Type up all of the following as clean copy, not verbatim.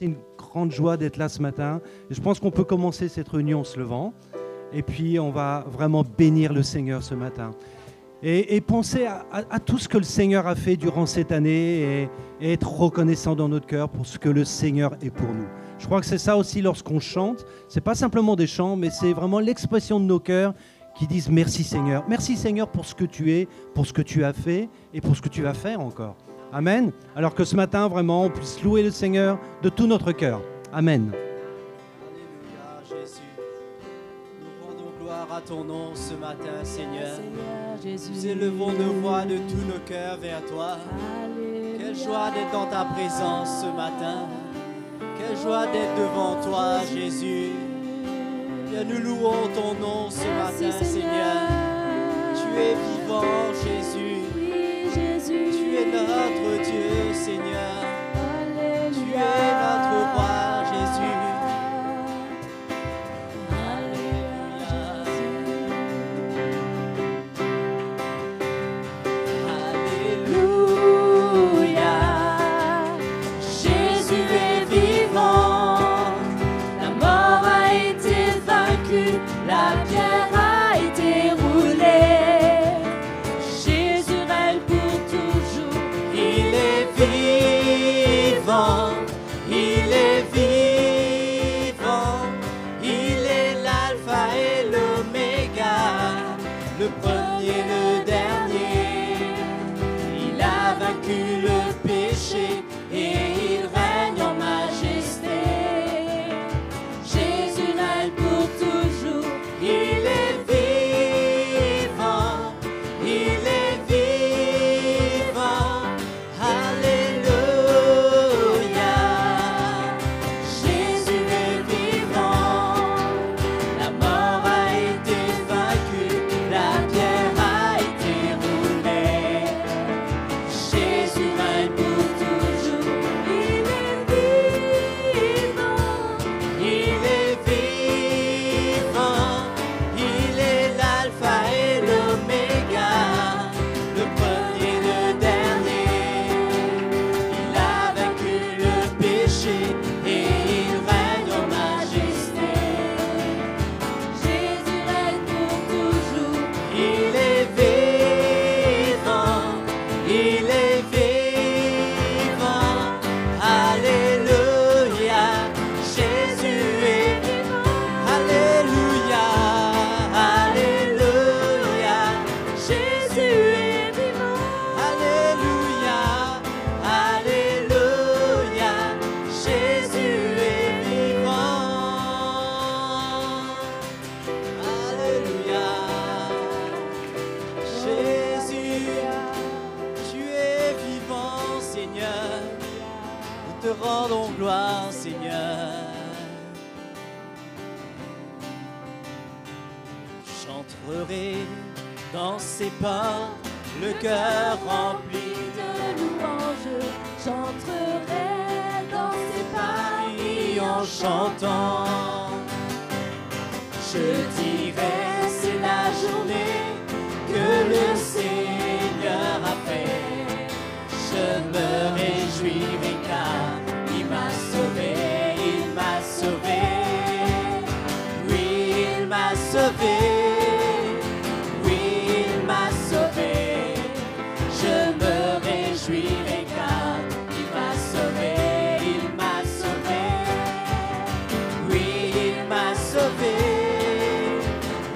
C'est une grande joie d'être là ce matin. Et je pense qu'on peut commencer cette réunion en se levant. Et puis, on va vraiment bénir le Seigneur ce matin. Et penser à tout ce que le Seigneur a fait durant cette année et être reconnaissant dans notre cœur pour ce que le Seigneur est pour nous. Je crois que c'est ça aussi lorsqu'on chante. Ce n'est pas simplement des chants, mais c'est vraiment l'expression de nos cœurs qui disent merci Seigneur. Merci Seigneur pour ce que tu es, pour ce que tu as fait et pour ce que tu vas faire encore. Amen. Alors que ce matin, vraiment, on puisse louer le Seigneur de tout notre cœur. Amen. Alléluia, Jésus. Nous rendons gloire à ton nom ce matin, Seigneur. Nous élevons nos voix de tous nos cœurs vers toi. Quelle joie d'être dans ta présence ce matin. Quelle joie d'être devant toi, Jésus. Et nous louons ton nom ce matin, Seigneur. Tu es vivant, Jésus. Tu es notre Dieu, Seigneur. Tu es notre roi, Jésus. Le premier, le dernier, il a vaincu le péché et il règne en majesté. Jésus règne pour toujours, il est vivant, il est vivant. Alléluia, Jésus est vivant, la mort a été vaincue. La pierre a été roulée. Jésus règne pour toujours. Il est vivant. Il est vivant. Il est l'alpha et l'oméga, le premier, le dernier. Il a vaincu le péché et il règne en majesté. Jésus règne pour toujours. Il est vivant, il est vivant, alléluia, Jésus est vivant, alléluia, alléluia, Jésus est vivant, alléluia, alléluia, Jésus est vivant, alléluia. Jésus, tu es vivant, Seigneur. Nous te rendons gloire, Seigneur. J'entrerai dans ses portes, le cœur rempli de louanges. J'entrerai dans ses parvis en chantant. Je dirai, c'est la journée que le Seigneur a fait. Je me réjouirai car il m'a sauvé, il m'a sauvé. Oui, il m'a sauvé. Oui, il m'a sauvé. Je me réjouirai car il m'a sauvé, il m'a sauvé. Oui, il m'a sauvé.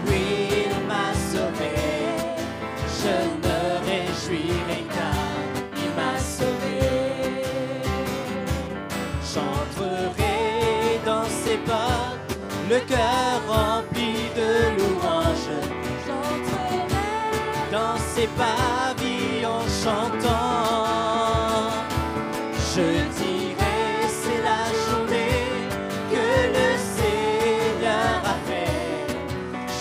Oui, il m'a sauvé. Je me réjouirai car il m'a sauvé. J'entrerai dans ses portes, le cœur rempli de louanges. J'entrerai dans ses parvis en chantant. Je dirai, c'est la journée que le Seigneur a fait.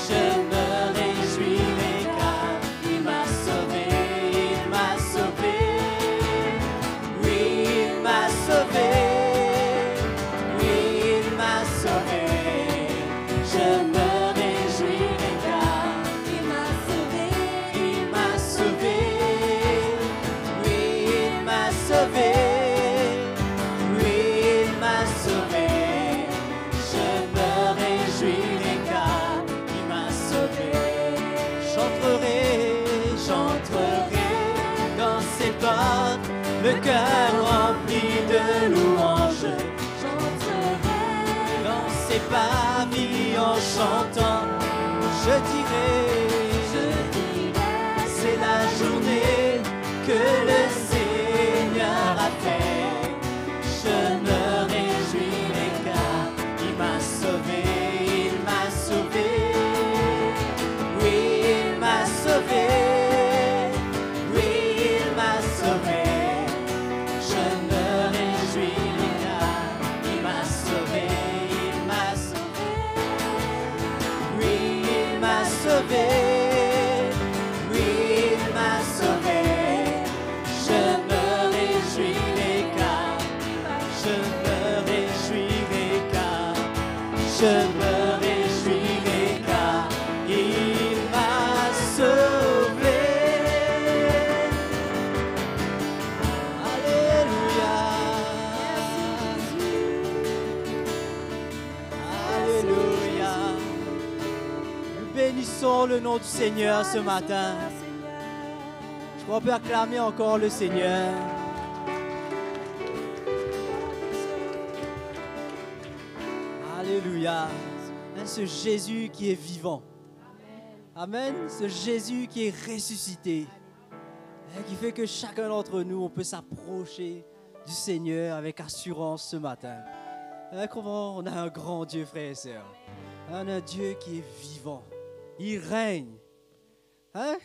Je me réjouirai car il m'a sauvé, il m'a sauvé. Oui, il m'a sauvé. Oui, il m'a sauvé. Je me réjouirai car il m'a sauvé, il m'a sauvé. cœur rempli de louanges, j'entrerai dans ses pavillons en chantant. Je dirai, c'est la journée que le Seigneur a fait. Je me réjouirai car il m'a sauvé, il m'a sauvé. Oui, il m'a sauvé. Oui, il m'a sauvé. Je me réjouirai car il m'a sauvé, il m'a sauvé. Oui, il m'a sauvé. Oui, il m'a sauvé. Je me réjouirai car, je me réjouirai car, je me réjouirai car il m'a sauvé. Alléluia. Alléluia. Nous bénissons le nom du Seigneur ce matin. Je crois qu'on peut acclamer encore le Seigneur. Alléluia. Ce Jésus qui est vivant. Amen. Ce Jésus qui est ressuscité. Qui fait que chacun d'entre nous, on peut s'approcher du Seigneur avec assurance ce matin. Comment on a un grand Dieu, frères et sœurs. On a un Dieu qui est vivant. Il règne. Hein?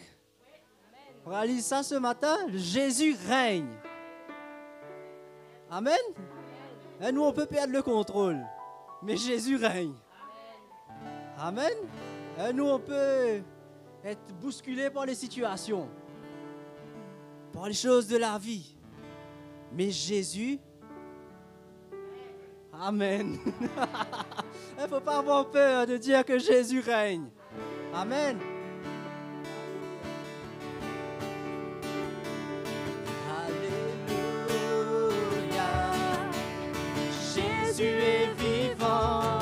On réalise ça ce matin. Jésus règne. Amen. Et nous, on peut perdre le contrôle. Mais Jésus règne. Amen. Et nous, on peut être bousculé par les situations, par les choses de la vie. Mais Jésus, amen. Il ne faut pas avoir peur de dire que Jésus règne. Amen. Alléluia. Jésus est vivant.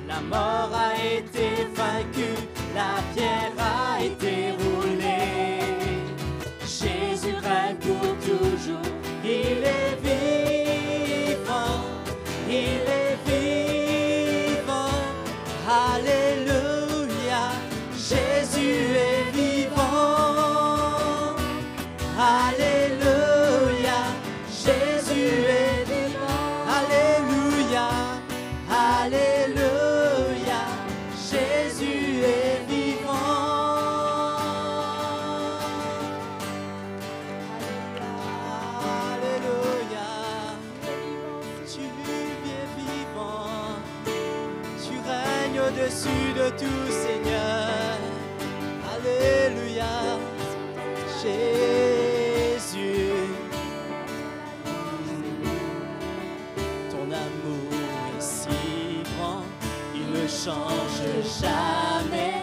La mort a été vaincue, la pierre a été roulée. Jésus règne pour toujours, il est vivant, il est vivant. Alléluia, Jésus est vivant. Alléluia, Jésus est vivant. Alléluia, alléluia, Jésus est vivant. Alléluia, tu es vivant, tu règnes au-dessus de tout, Seigneur. Alléluia, Jésus. Ton amour est si grand, il ne change jamais.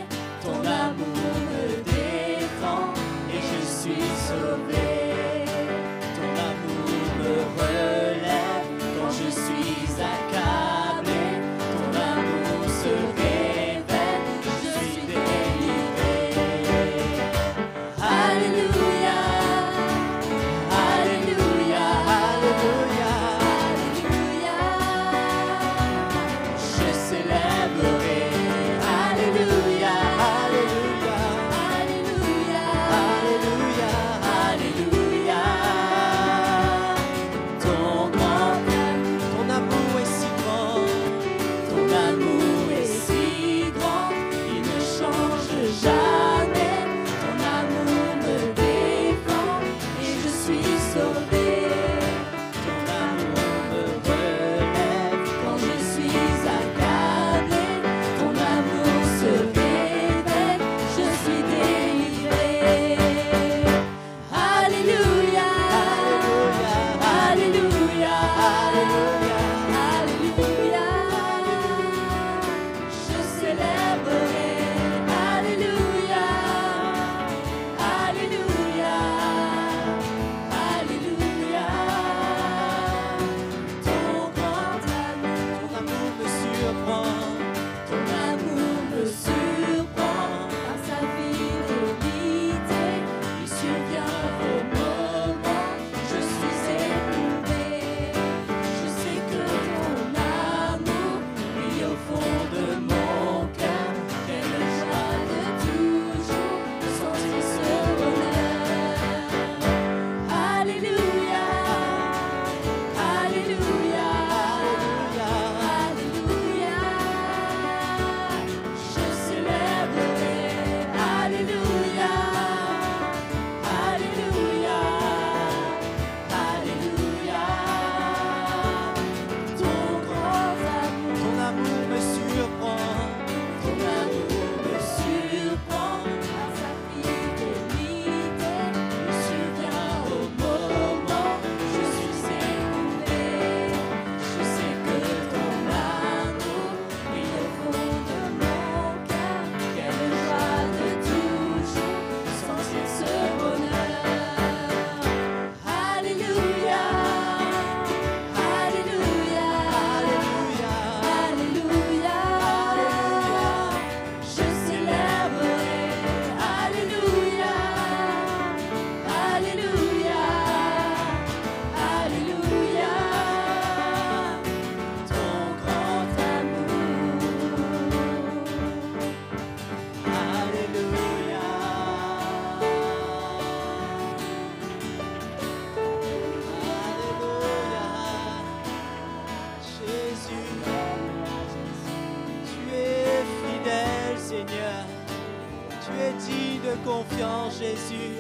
Tu es digne de confiance, Jésus.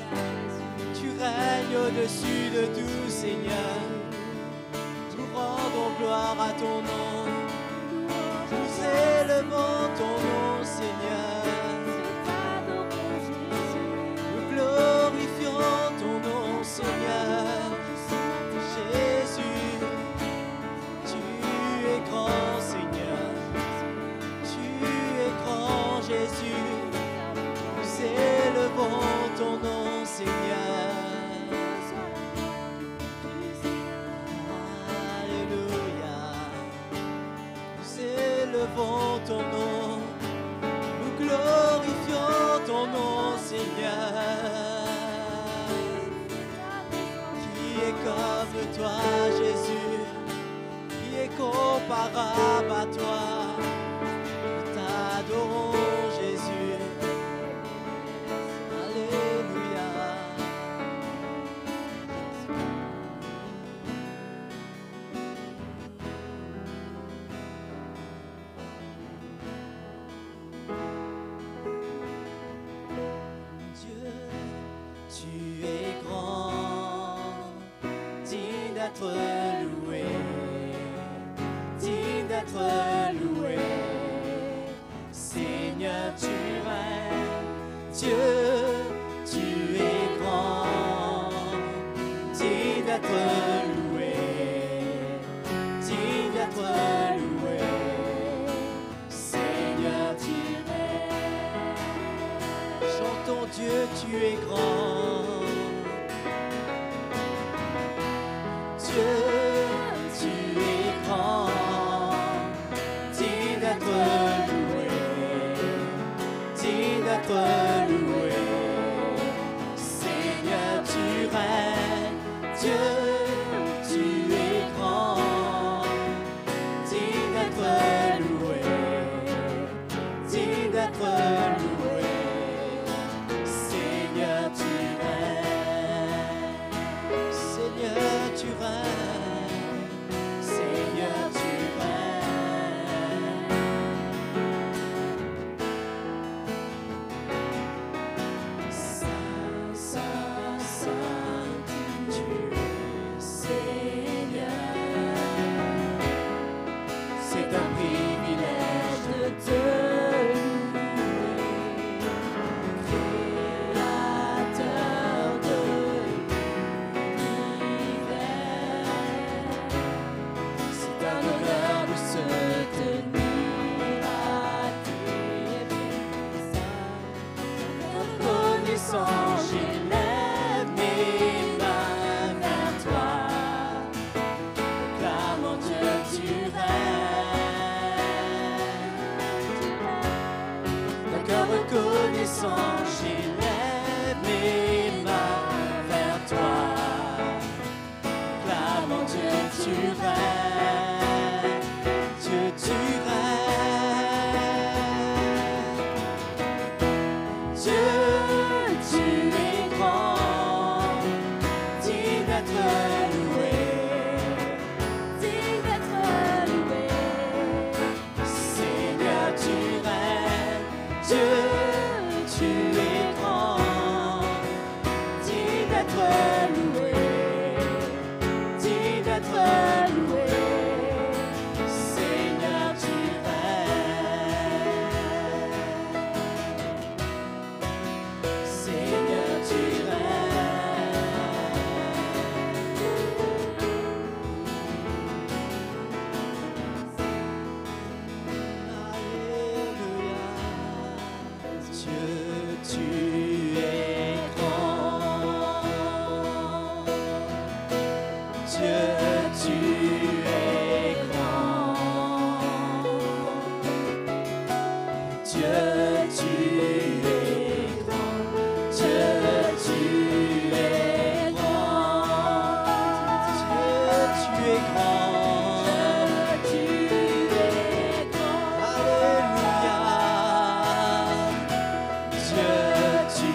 Tu règnes au-dessus de tout, Seigneur. Nous rendons gloire à ton nom. Nous élevons ton nom, Seigneur. Nous glorifions ton nom, Seigneur. Jésus, tu es grand, Seigneur. Tu es grand, Jésus. Nous élevons ton nom, Seigneur. Alléluia. Nous élevons ton nom. Nous glorifions ton nom, Seigneur. Qui est comme toi, Jésus? Qui est comparable à toi? Nous t'adorons, Jésus. Alléluia. Dieu, tu es grand, digne d'être loué, digne d'être loué. Seigneur, tu règnes. Dieu, tu es grand, digne d'être loué, digne d'être loué. Seigneur, tu règnes. Chantons Dieu, tu es grand. Dieu, tu es grand, digne d'être loué, digne d'être loué. Seigneur, tu règnes. Dieu, tu es grand, digne d'être loué, digne d'être loué. Seigneur, tu règnes. Seigneur, tu règnes. Seigneur, tu règnes. Saint, Saint, Saint, tu es Seigneur. C'est un privilège de te louer, Créateur de l'univers. C'est un honneur de se tenir à tes pieds. Reconnaissant, j'élève mes mains vers toi. Proclamant Dieu, tu règnes. D'un cœur reconnaissant, j'élève mes mains vers toi. Proclamant Dieu, tu règnes. Dieu, tu règnes. Dieu, tu es grand, digne d'être loué, digne d'être loué. Seigneur, tu règnes. Dieu, tu es grand, digne d'être loué, digne d'être loué. Seigneur, tu règnes. Seigneur, tu Alléluia. Dieu, tu es grand. Dieu, tu es grand. Dieu, tu es grand. Dieu, tu es grand. Dieu, tu es grand. Dieu, tu es grand. Alléluia. Dieu, tu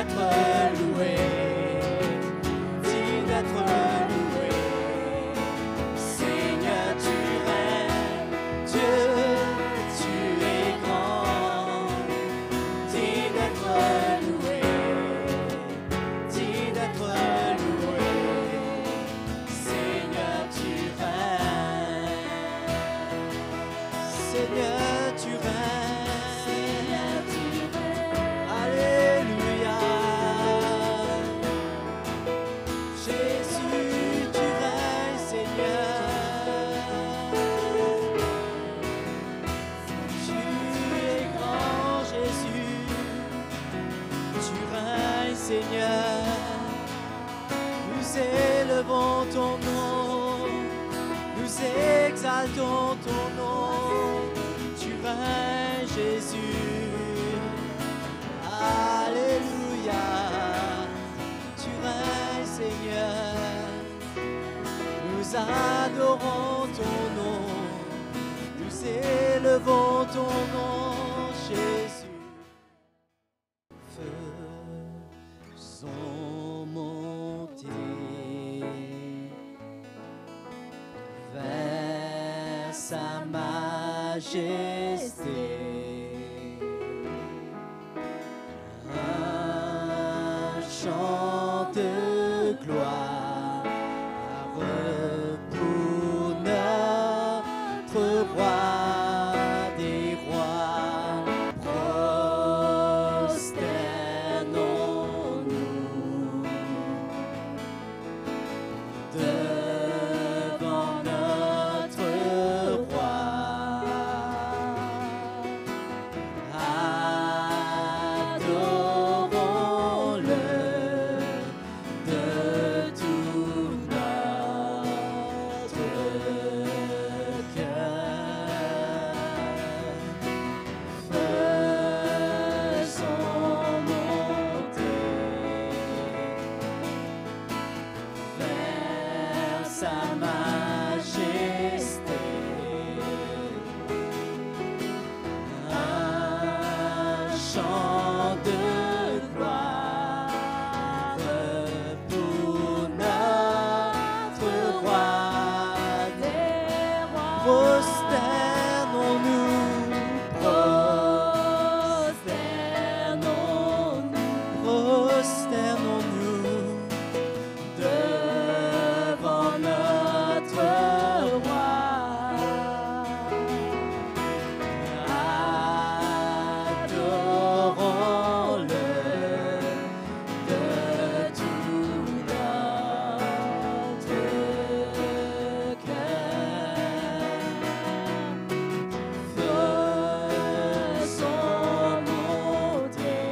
d'être loué, digne d'être loué. Seigneur, tu règnes, Dieu, tu es grand, digne d'être loué, digne d'être loué. Seigneur, tu règnes, Seigneur, tu règnes. Alléluia. Jésus, tu règnes, Seigneur. Tu es grand, Jésus. Tu règnes, Seigneur. Nous élevons ton nom. Nous exaltons ton nom. Tu règnes, Jésus. Alléluia, tu règnes, Seigneur. Nous adorons ton nom, nous élevons ton nom, Jésus. Faisons monter vers sa majesté un chant de gloire pour notre roi des rois. Prosternons-nous devant notre roi. Adorons-le de tout notre cœur. Faisons monter vers sa majesté un chant de gloire pour notre roi des rois. Prosternons-nous, prosternons-nous devant notre roi. Adorons-le de tout notre cœur. Faisons monter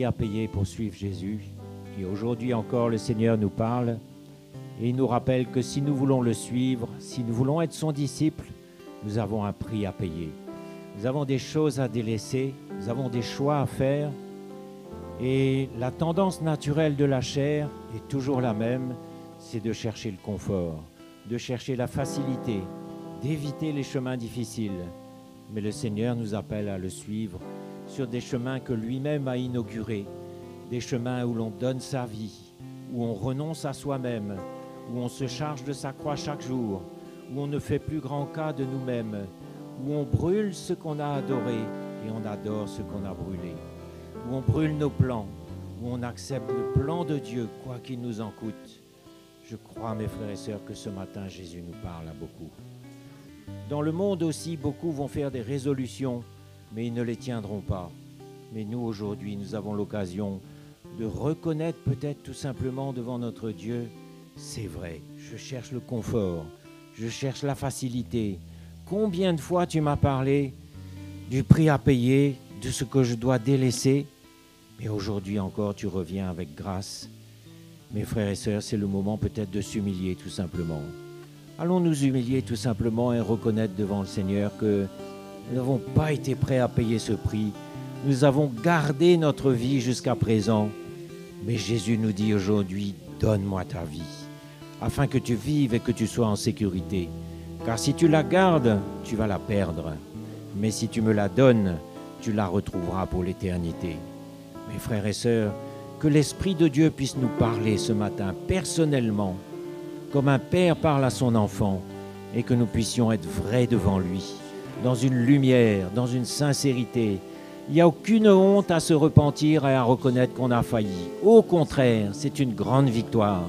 À payer pour suivre Jésus. Et aujourd'hui encore, le Seigneur nous parle et il nous rappelle que si nous voulons le suivre, si nous voulons être son disciple, nous avons un prix à payer. Nous avons des choses à délaisser, nous avons des choix à faire et la tendance naturelle de la chair est toujours la même, c'est de chercher le confort, de chercher la facilité, d'éviter les chemins difficiles. Mais le Seigneur nous appelle à le suivre sur des chemins que lui-même a inaugurés, des chemins où l'on donne sa vie, où on renonce à soi-même, où on se charge de sa croix chaque jour, où on ne fait plus grand cas de nous-mêmes, où on brûle ce qu'on a adoré et on adore ce qu'on a brûlé, où on brûle nos plans, où on accepte le plan de Dieu, quoi qu'il nous en coûte. Je crois, mes frères et sœurs, que ce matin, Jésus nous parle à beaucoup. Dans le monde aussi, beaucoup vont faire des résolutions, mais ils ne les tiendront pas. Mais nous, aujourd'hui, nous avons l'occasion de reconnaître peut-être tout simplement devant notre Dieu, c'est vrai, je cherche le confort, je cherche la facilité. Combien de fois tu m'as parlé du prix à payer, de ce que je dois délaisser, mais aujourd'hui encore, tu reviens avec grâce. Mes frères et sœurs, c'est le moment peut-être de s'humilier tout simplement. Allons nous humilier tout simplement et reconnaître devant le Seigneur que nous n'avons pas été prêts à payer ce prix. Nous avons gardé notre vie jusqu'à présent. Mais Jésus nous dit aujourd'hui, donne-moi ta vie, afin que tu vives et que tu sois en sécurité. Car si tu la gardes, tu vas la perdre. Mais si tu me la donnes, tu la retrouveras pour l'éternité. Mes frères et sœurs, que l'Esprit de Dieu puisse nous parler ce matin personnellement, comme un père parle à son enfant, et que nous puissions être vrais devant lui, dans une lumière, dans une sincérité. Il n'y a aucune honte à se repentir et à reconnaître qu'on a failli. Au contraire, c'est une grande victoire.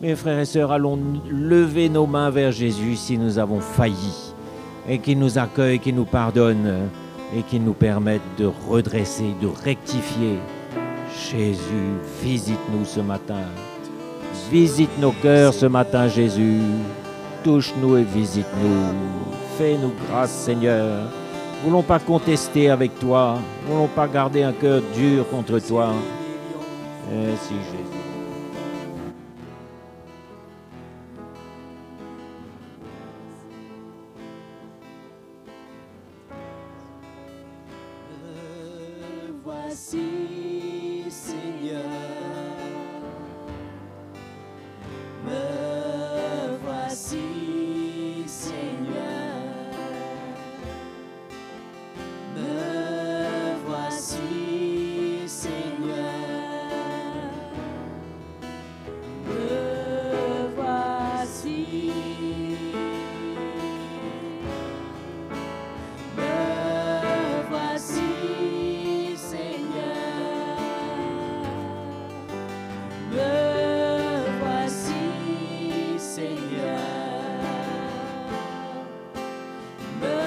Mes frères et sœurs, allons lever nos mains vers Jésus si nous avons failli, et qu'il nous accueille, qu'il nous pardonne, et qu'il nous permette de redresser, de rectifier. Jésus, visite-nous ce matin. Visite nos cœurs ce matin, Jésus. Touche-nous et visite-nous. Fais-nous grâce, Seigneur. Nous ne voulons pas contester avec toi. Nous ne voulons pas garder un cœur dur contre toi. Merci, Jésus. Voici, Seigneur. Me voici, Seigneur. Me voici, Seigneur. Me voici. Me voici, Seigneur. Me voici, Seigneur. Me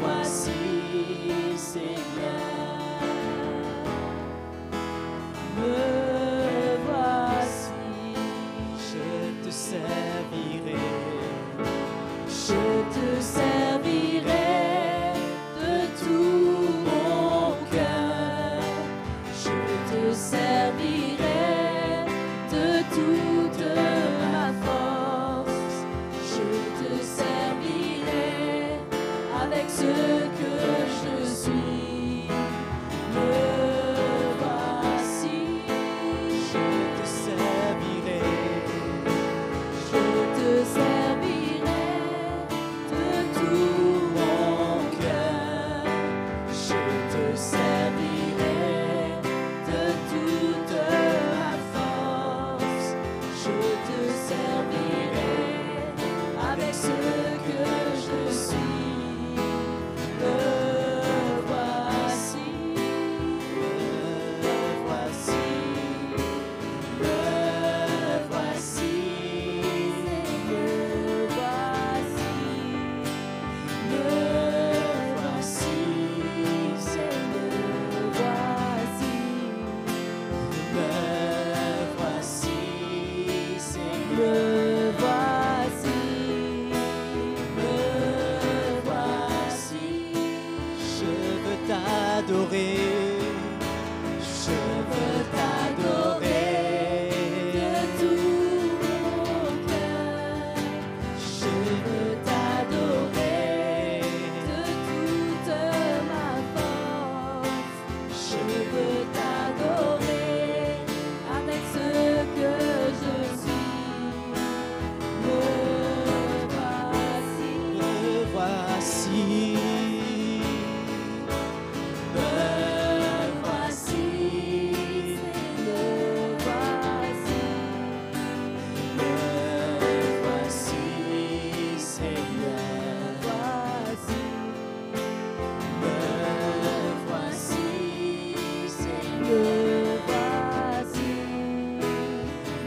voici, Seigneur. Me voici. Je te servirai. Je te servirai de tout mon cœur. Je te servirai de toute ma force. Je te servirai avec ce que je suis. Me voici. Je te servirai. Je te servirai de tout mon cœur. Je te servirai de toute ma force. Je te servirai avec ce que je suis. Me voici. Me voici. Me voici. Me voici. Me voici. Me voici. Me voici. Me voici. Me voici. Je veux t'adorer. Je veux t'adorer de tout mon cœur. Je veux t'adorer de toute ma force. Je veux t'adorer avec ce que je suis. Me voici. Me voici. Me voici. Me voici. Me voici, Seigneur. Me voici, Seigneur. Me voici. Me voici. Me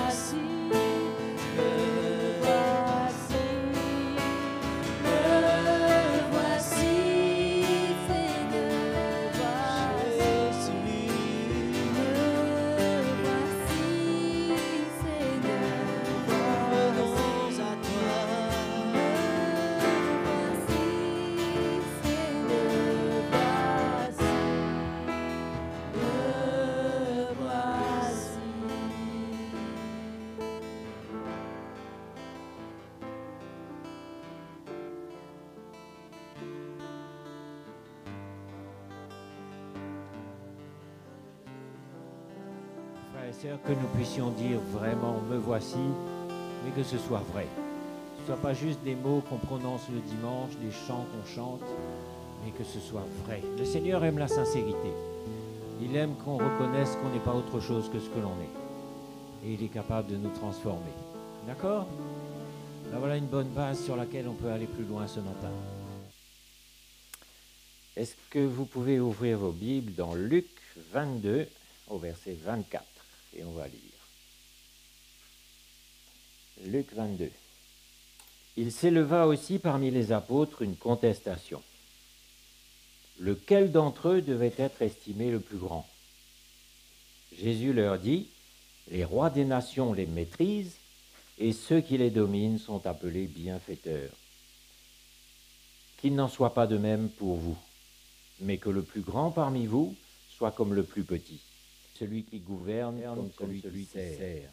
voici. Me voici, Frères et sœurs, que nous puissions dire vraiment « me voici », mais que ce soit vrai. Que ce ne soit pas juste des mots qu'on prononce le dimanche, des chants qu'on chante, mais que ce soit vrai. Le Seigneur aime la sincérité. Il aime qu'on reconnaisse qu'on n'est pas autre chose que ce que l'on est. Et il est capable de nous transformer. D'accord? Là, voilà une bonne base sur laquelle on peut aller plus loin ce matin. Est-ce que vous pouvez ouvrir vos Bibles dans Luc 22 au verset 24 et on va lire. Luc 22. Il s'éleva aussi parmi les apôtres une contestation. Lequel d'entre eux devait être estimé le plus grand? Jésus leur dit, Les rois des nations les maîtrisent, et ceux qui les dominent sont appelés bienfaiteurs. Qu'il n'en soit pas de même pour vous, mais que le plus grand parmi vous soit comme le plus petit, celui qui gouverne comme celui qui sert.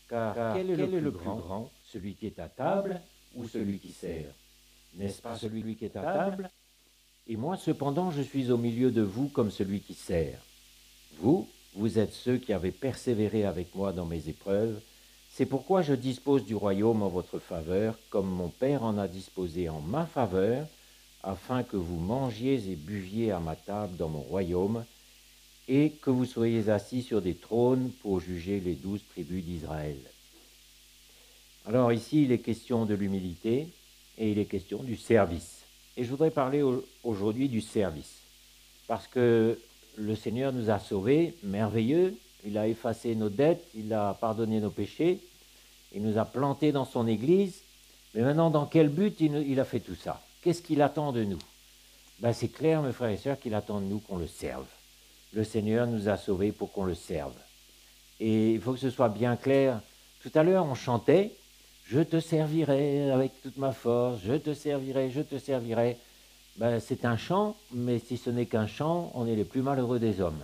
Car quel est le plus grand, celui qui est à table ou celui qui sert? N'est-ce pas celui qui est à table? Et moi, cependant, je suis au milieu de vous comme celui qui sert. Vous êtes ceux qui avez persévéré avec moi dans mes épreuves. C'est pourquoi je dispose du royaume en votre faveur, comme mon Père en a disposé en ma faveur, afin que vous mangiez et buviez à ma table dans mon royaume, et que vous soyez assis sur des trônes pour juger les 12 tribus d'Israël. Alors ici, il est question de l'humilité et il est question du service. Et je voudrais parler aujourd'hui du service, parce que le Seigneur nous a sauvés, merveilleux, il a effacé nos dettes, il a pardonné nos péchés, il nous a plantés dans son Église, mais maintenant, dans quel but il a fait tout ça? Qu'est-ce qu'il attend de nous? C'est clair, mes frères et sœurs, qu'il attend de nous qu'on le serve. Le Seigneur nous a sauvés pour qu'on le serve. Et il faut que ce soit bien clair. Tout à l'heure, on chantait « Je te servirai avec toute ma force, je te servirai, je te servirai ». C'est un chant, mais si ce n'est qu'un chant, on est les plus malheureux des hommes.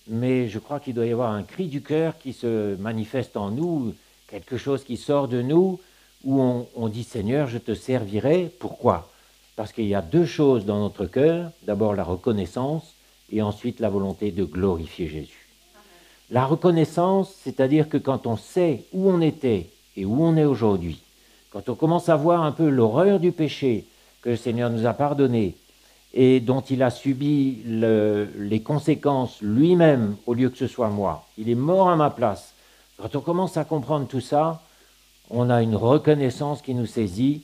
Mais je crois qu'il doit y avoir un cri du cœur qui se manifeste en nous, quelque chose qui sort de nous, où on dit « Seigneur, je te servirai ». Pourquoi? Parce qu'il y a deux choses dans notre cœur. D'abord la reconnaissance et ensuite la volonté de glorifier Jésus. La reconnaissance, c'est-à-dire que quand on sait où on était et où on est aujourd'hui, quand on commence à voir un peu l'horreur du péché que le Seigneur nous a pardonné et dont il a subi les conséquences lui-même au lieu que ce soit moi, il est mort à ma place. Quand on commence à comprendre tout ça, on a une reconnaissance qui nous saisit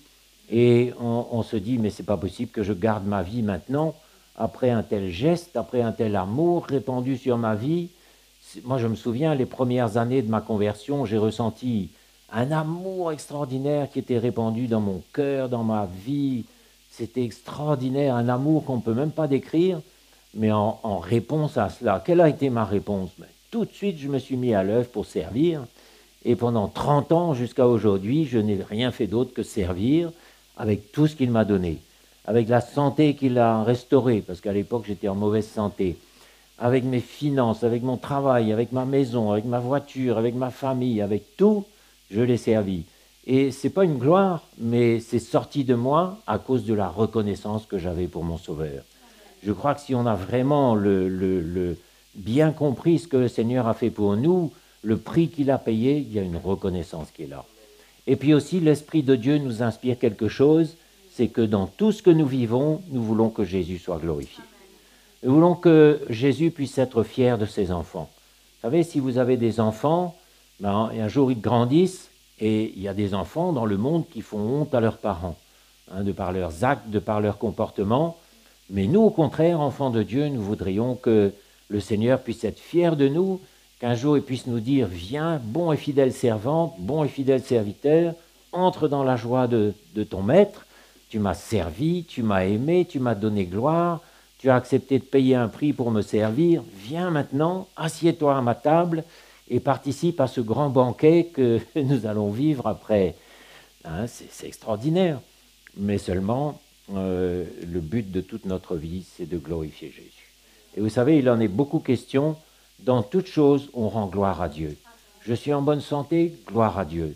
et on se dit, mais c'est pas possible que je garde ma vie maintenant, après un tel geste, après un tel amour répandu sur ma vie. Moi, je me souviens, les premières années de ma conversion, j'ai ressenti un amour extraordinaire qui était répandu dans mon cœur, dans ma vie. C'était extraordinaire, un amour qu'on ne peut même pas décrire, mais en réponse à cela. Quelle a été ma réponse? Tout de suite, je me suis mis à l'œuvre pour servir. Et pendant 30 ans, jusqu'à aujourd'hui, je n'ai rien fait d'autre que servir avec tout ce qu'il m'a donné. Avec la santé qu'il a restaurée, parce qu'à l'époque, j'étais en mauvaise santé. Avec mes finances, avec mon travail, avec ma maison, avec ma voiture, avec ma famille, avec tout, je l'ai servi. Et ce n'est pas une gloire, mais c'est sorti de moi à cause de la reconnaissance que j'avais pour mon Sauveur. Je crois que si on a vraiment bien compris ce que le Seigneur a fait pour nous, le prix qu'il a payé, il y a une reconnaissance qui est là. Et puis aussi, l'Esprit de Dieu nous inspire quelque chose, c'est que dans tout ce que nous vivons, nous voulons que Jésus soit glorifié. Nous voulons que Jésus puisse être fier de ses enfants. Vous savez, si vous avez des enfants, un jour ils grandissent, et il y a des enfants dans le monde qui font honte à leurs parents, de par leurs actes, de par leur comportement. Mais nous, au contraire, enfants de Dieu, nous voudrions que le Seigneur puisse être fier de nous, qu'un jour il puisse nous dire « Viens, bon et fidèle servante, bon et fidèle serviteur, entre dans la joie de ton maître. Tu m'as servi, tu m'as aimé, tu m'as donné gloire, tu as accepté de payer un prix pour me servir. Viens maintenant, assieds-toi à ma table et participe à ce grand banquet que nous allons vivre après. » C'est extraordinaire. Mais seulement, le but de toute notre vie, c'est de glorifier Jésus. Et vous savez, il en est beaucoup question. Dans toute chose, on rend gloire à Dieu. Je suis en bonne santé, gloire à Dieu.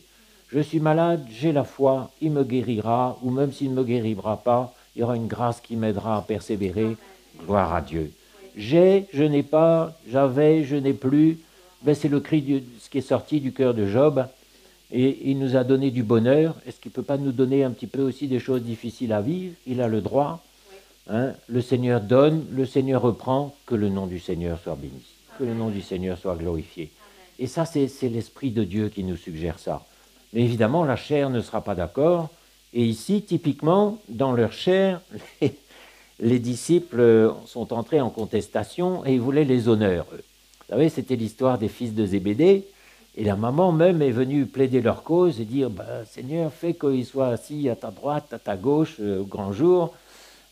Je suis malade, j'ai la foi, il me guérira, ou même s'il ne me guérira pas, il y aura une grâce qui m'aidera à persévérer, gloire à Dieu. J'ai, je n'ai pas, j'avais, je n'ai plus. C'est le cri de ce qui est sorti du cœur de Job, et il nous a donné du bonheur. Est-ce qu'il ne peut pas nous donner un petit peu aussi des choses difficiles à vivre? Il a le droit. Le Seigneur donne, le Seigneur reprend, que le nom du Seigneur soit béni, que le nom du Seigneur soit glorifié. Et ça, c'est l'Esprit de Dieu qui nous suggère ça. Mais évidemment, la chair ne sera pas d'accord. Et ici, typiquement, dans leur chair, les disciples sont entrés en contestation et ils voulaient les honneurs. Vous savez, c'était l'histoire des fils de Zébédée. Et la maman même est venue plaider leur cause et dire Seigneur, fais qu'ils soient assis à ta droite, à ta gauche, au grand jour.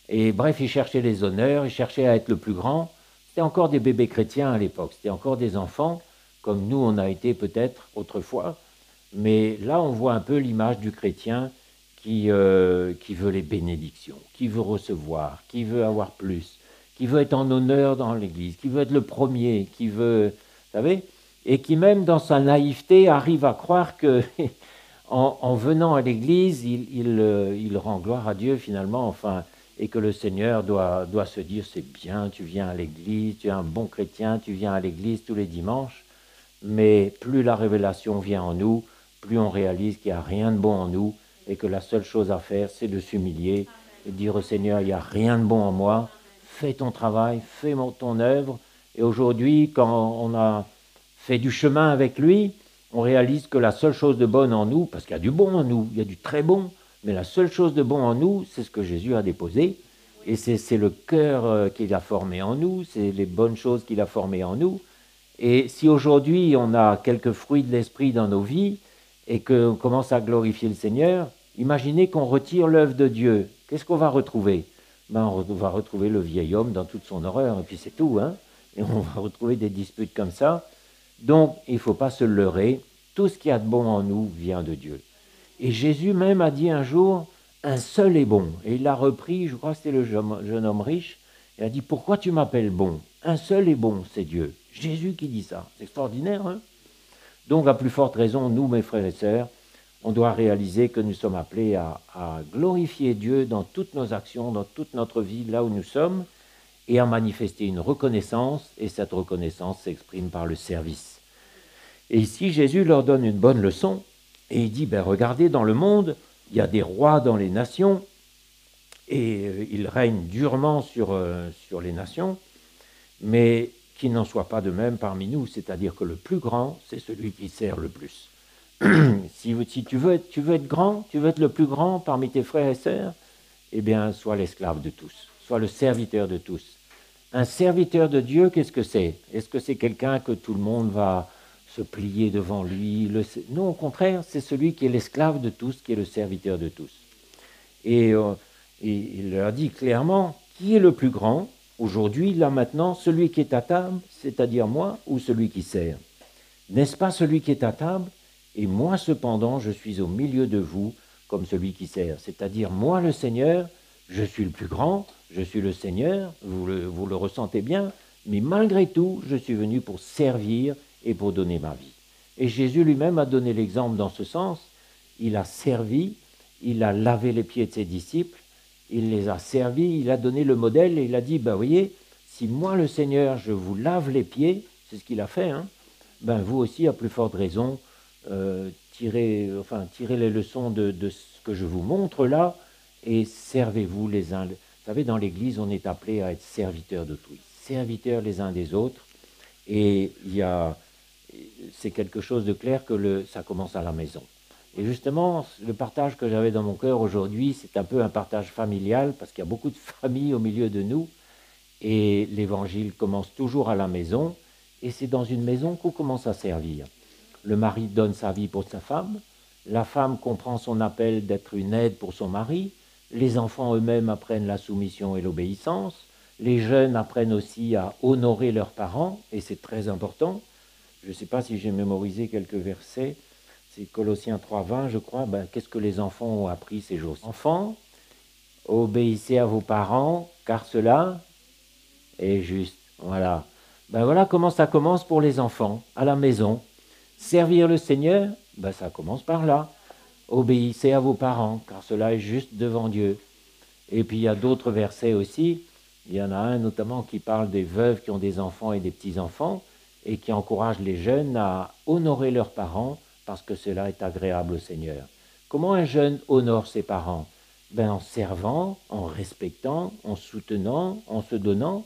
Et bref, ils cherchaient les honneurs, ils cherchaient à être le plus grand. C'était encore des bébés chrétiens à l'époque, c'était encore des enfants. comme nous on a été peut-être autrefois. Mais là, on voit un peu l'image du chrétien qui veut les bénédictions, qui veut recevoir, qui veut avoir plus, qui veut être en honneur dans l'Église, qui veut être le premier, qui veut, vous savez, et qui même dans sa naïveté arrive à croire que en venant à l'Église, il rend gloire à Dieu finalement, enfin, et que le Seigneur doit se dire c'est bien, tu viens à l'Église, tu es un bon chrétien, tu viens à l'Église tous les dimanches, mais plus la révélation vient en nous, plus on réalise qu'il n'y a rien de bon en nous et que la seule chose à faire, c'est de s'humilier et de dire au Seigneur, il n'y a rien de bon en moi, fais ton travail, fais ton œuvre. Et aujourd'hui, quand on a fait du chemin avec lui, on réalise que la seule chose de bonne en nous, parce qu'il y a du bon en nous, il y a du très bon, mais la seule chose de bon en nous, c'est ce que Jésus a déposé, et c'est le cœur qu'il a formé en nous, c'est les bonnes choses qu'il a formées en nous. Et si aujourd'hui on a quelques fruits de l'esprit dans nos vies, et qu'on commence à glorifier le Seigneur, imaginez qu'on retire l'œuvre de Dieu. Qu'est-ce qu'on va retrouver? On va retrouver le vieil homme dans toute son horreur, et puis c'est tout, hein. Et on va retrouver des disputes comme ça. Donc, il ne faut pas se leurrer. Tout ce qu'il y a de bon en nous vient de Dieu. Et Jésus même a dit un jour, un seul est bon. Et il l'a repris, je crois que c'était le jeune homme riche. Il a dit, pourquoi tu m'appelles bon? Un seul est bon, c'est Dieu. Jésus qui dit ça. C'est extraordinaire, hein? Donc, à plus forte raison, nous, mes frères et sœurs, on doit réaliser que nous sommes appelés à glorifier Dieu dans toutes nos actions, dans toute notre vie, là où nous sommes, et à manifester une reconnaissance, et cette reconnaissance s'exprime par le service. Et ici, Jésus leur donne une bonne leçon, et il dit, regardez, dans le monde, il y a des rois dans les nations, et ils règnent durement sur les nations, mais qu'il n'en soit pas de même parmi nous, c'est-à-dire que le plus grand, c'est celui qui sert le plus. Si tu veux être grand, tu veux être le plus grand parmi tes frères et sœurs, eh bien, sois l'esclave de tous, sois le serviteur de tous. Un serviteur de Dieu, qu'est-ce que c'est? Est-ce que c'est quelqu'un que tout le monde va se plier devant lui? Non, au contraire, c'est celui qui est l'esclave de tous, qui est le serviteur de tous. Et il leur dit clairement, qui est le plus grand? Aujourd'hui, là maintenant, celui qui est à table, c'est-à-dire moi, ou celui qui sert? N'est-ce pas celui qui est à table? Et moi, cependant, je suis au milieu de vous comme celui qui sert. C'est-à-dire, moi, le Seigneur, je suis le plus grand, je suis le Seigneur, vous le ressentez bien, mais malgré tout, je suis venu pour servir et pour donner ma vie. Et Jésus lui-même a donné l'exemple dans ce sens. Il a servi, il a lavé les pieds de ses disciples, il les a servis, il a donné le modèle et il a dit, voyez, si moi, le Seigneur, je vous lave les pieds, c'est ce qu'il a fait, hein, vous aussi, à plus forte raison, tirez les leçons de ce que je vous montre là et servez-vous les uns. Vous savez, dans l'Église, on est appelé à être serviteurs d'autrui, serviteurs les uns des autres. Et c'est quelque chose de clair que ça commence à la maison. Et justement, le partage que j'avais dans mon cœur aujourd'hui, c'est un peu un partage familial, parce qu'il y a beaucoup de familles au milieu de nous, et l'Évangile commence toujours à la maison, et c'est dans une maison qu'on commence à servir. Le mari donne sa vie pour sa femme, la femme comprend son appel d'être une aide pour son mari, les enfants eux-mêmes apprennent la soumission et l'obéissance, les jeunes apprennent aussi à honorer leurs parents, et c'est très important. Je ne sais pas si j'ai mémorisé quelques versets, c'est Colossiens 3,20, je crois. Qu'est-ce que les enfants ont appris ces jours-ci? Enfants, obéissez à vos parents, car cela est juste. Voilà. Voilà comment ça commence pour les enfants, à la maison. Servir le Seigneur, ça commence par là. Obéissez à vos parents, car cela est juste devant Dieu. Et puis il y a d'autres versets aussi. Il y en a un notamment qui parle des veuves qui ont des enfants et des petits-enfants et qui encourage les jeunes à honorer leurs parents parce que cela est agréable au Seigneur. Comment un jeune honore ses parents? En servant, en respectant, en soutenant, en se donnant.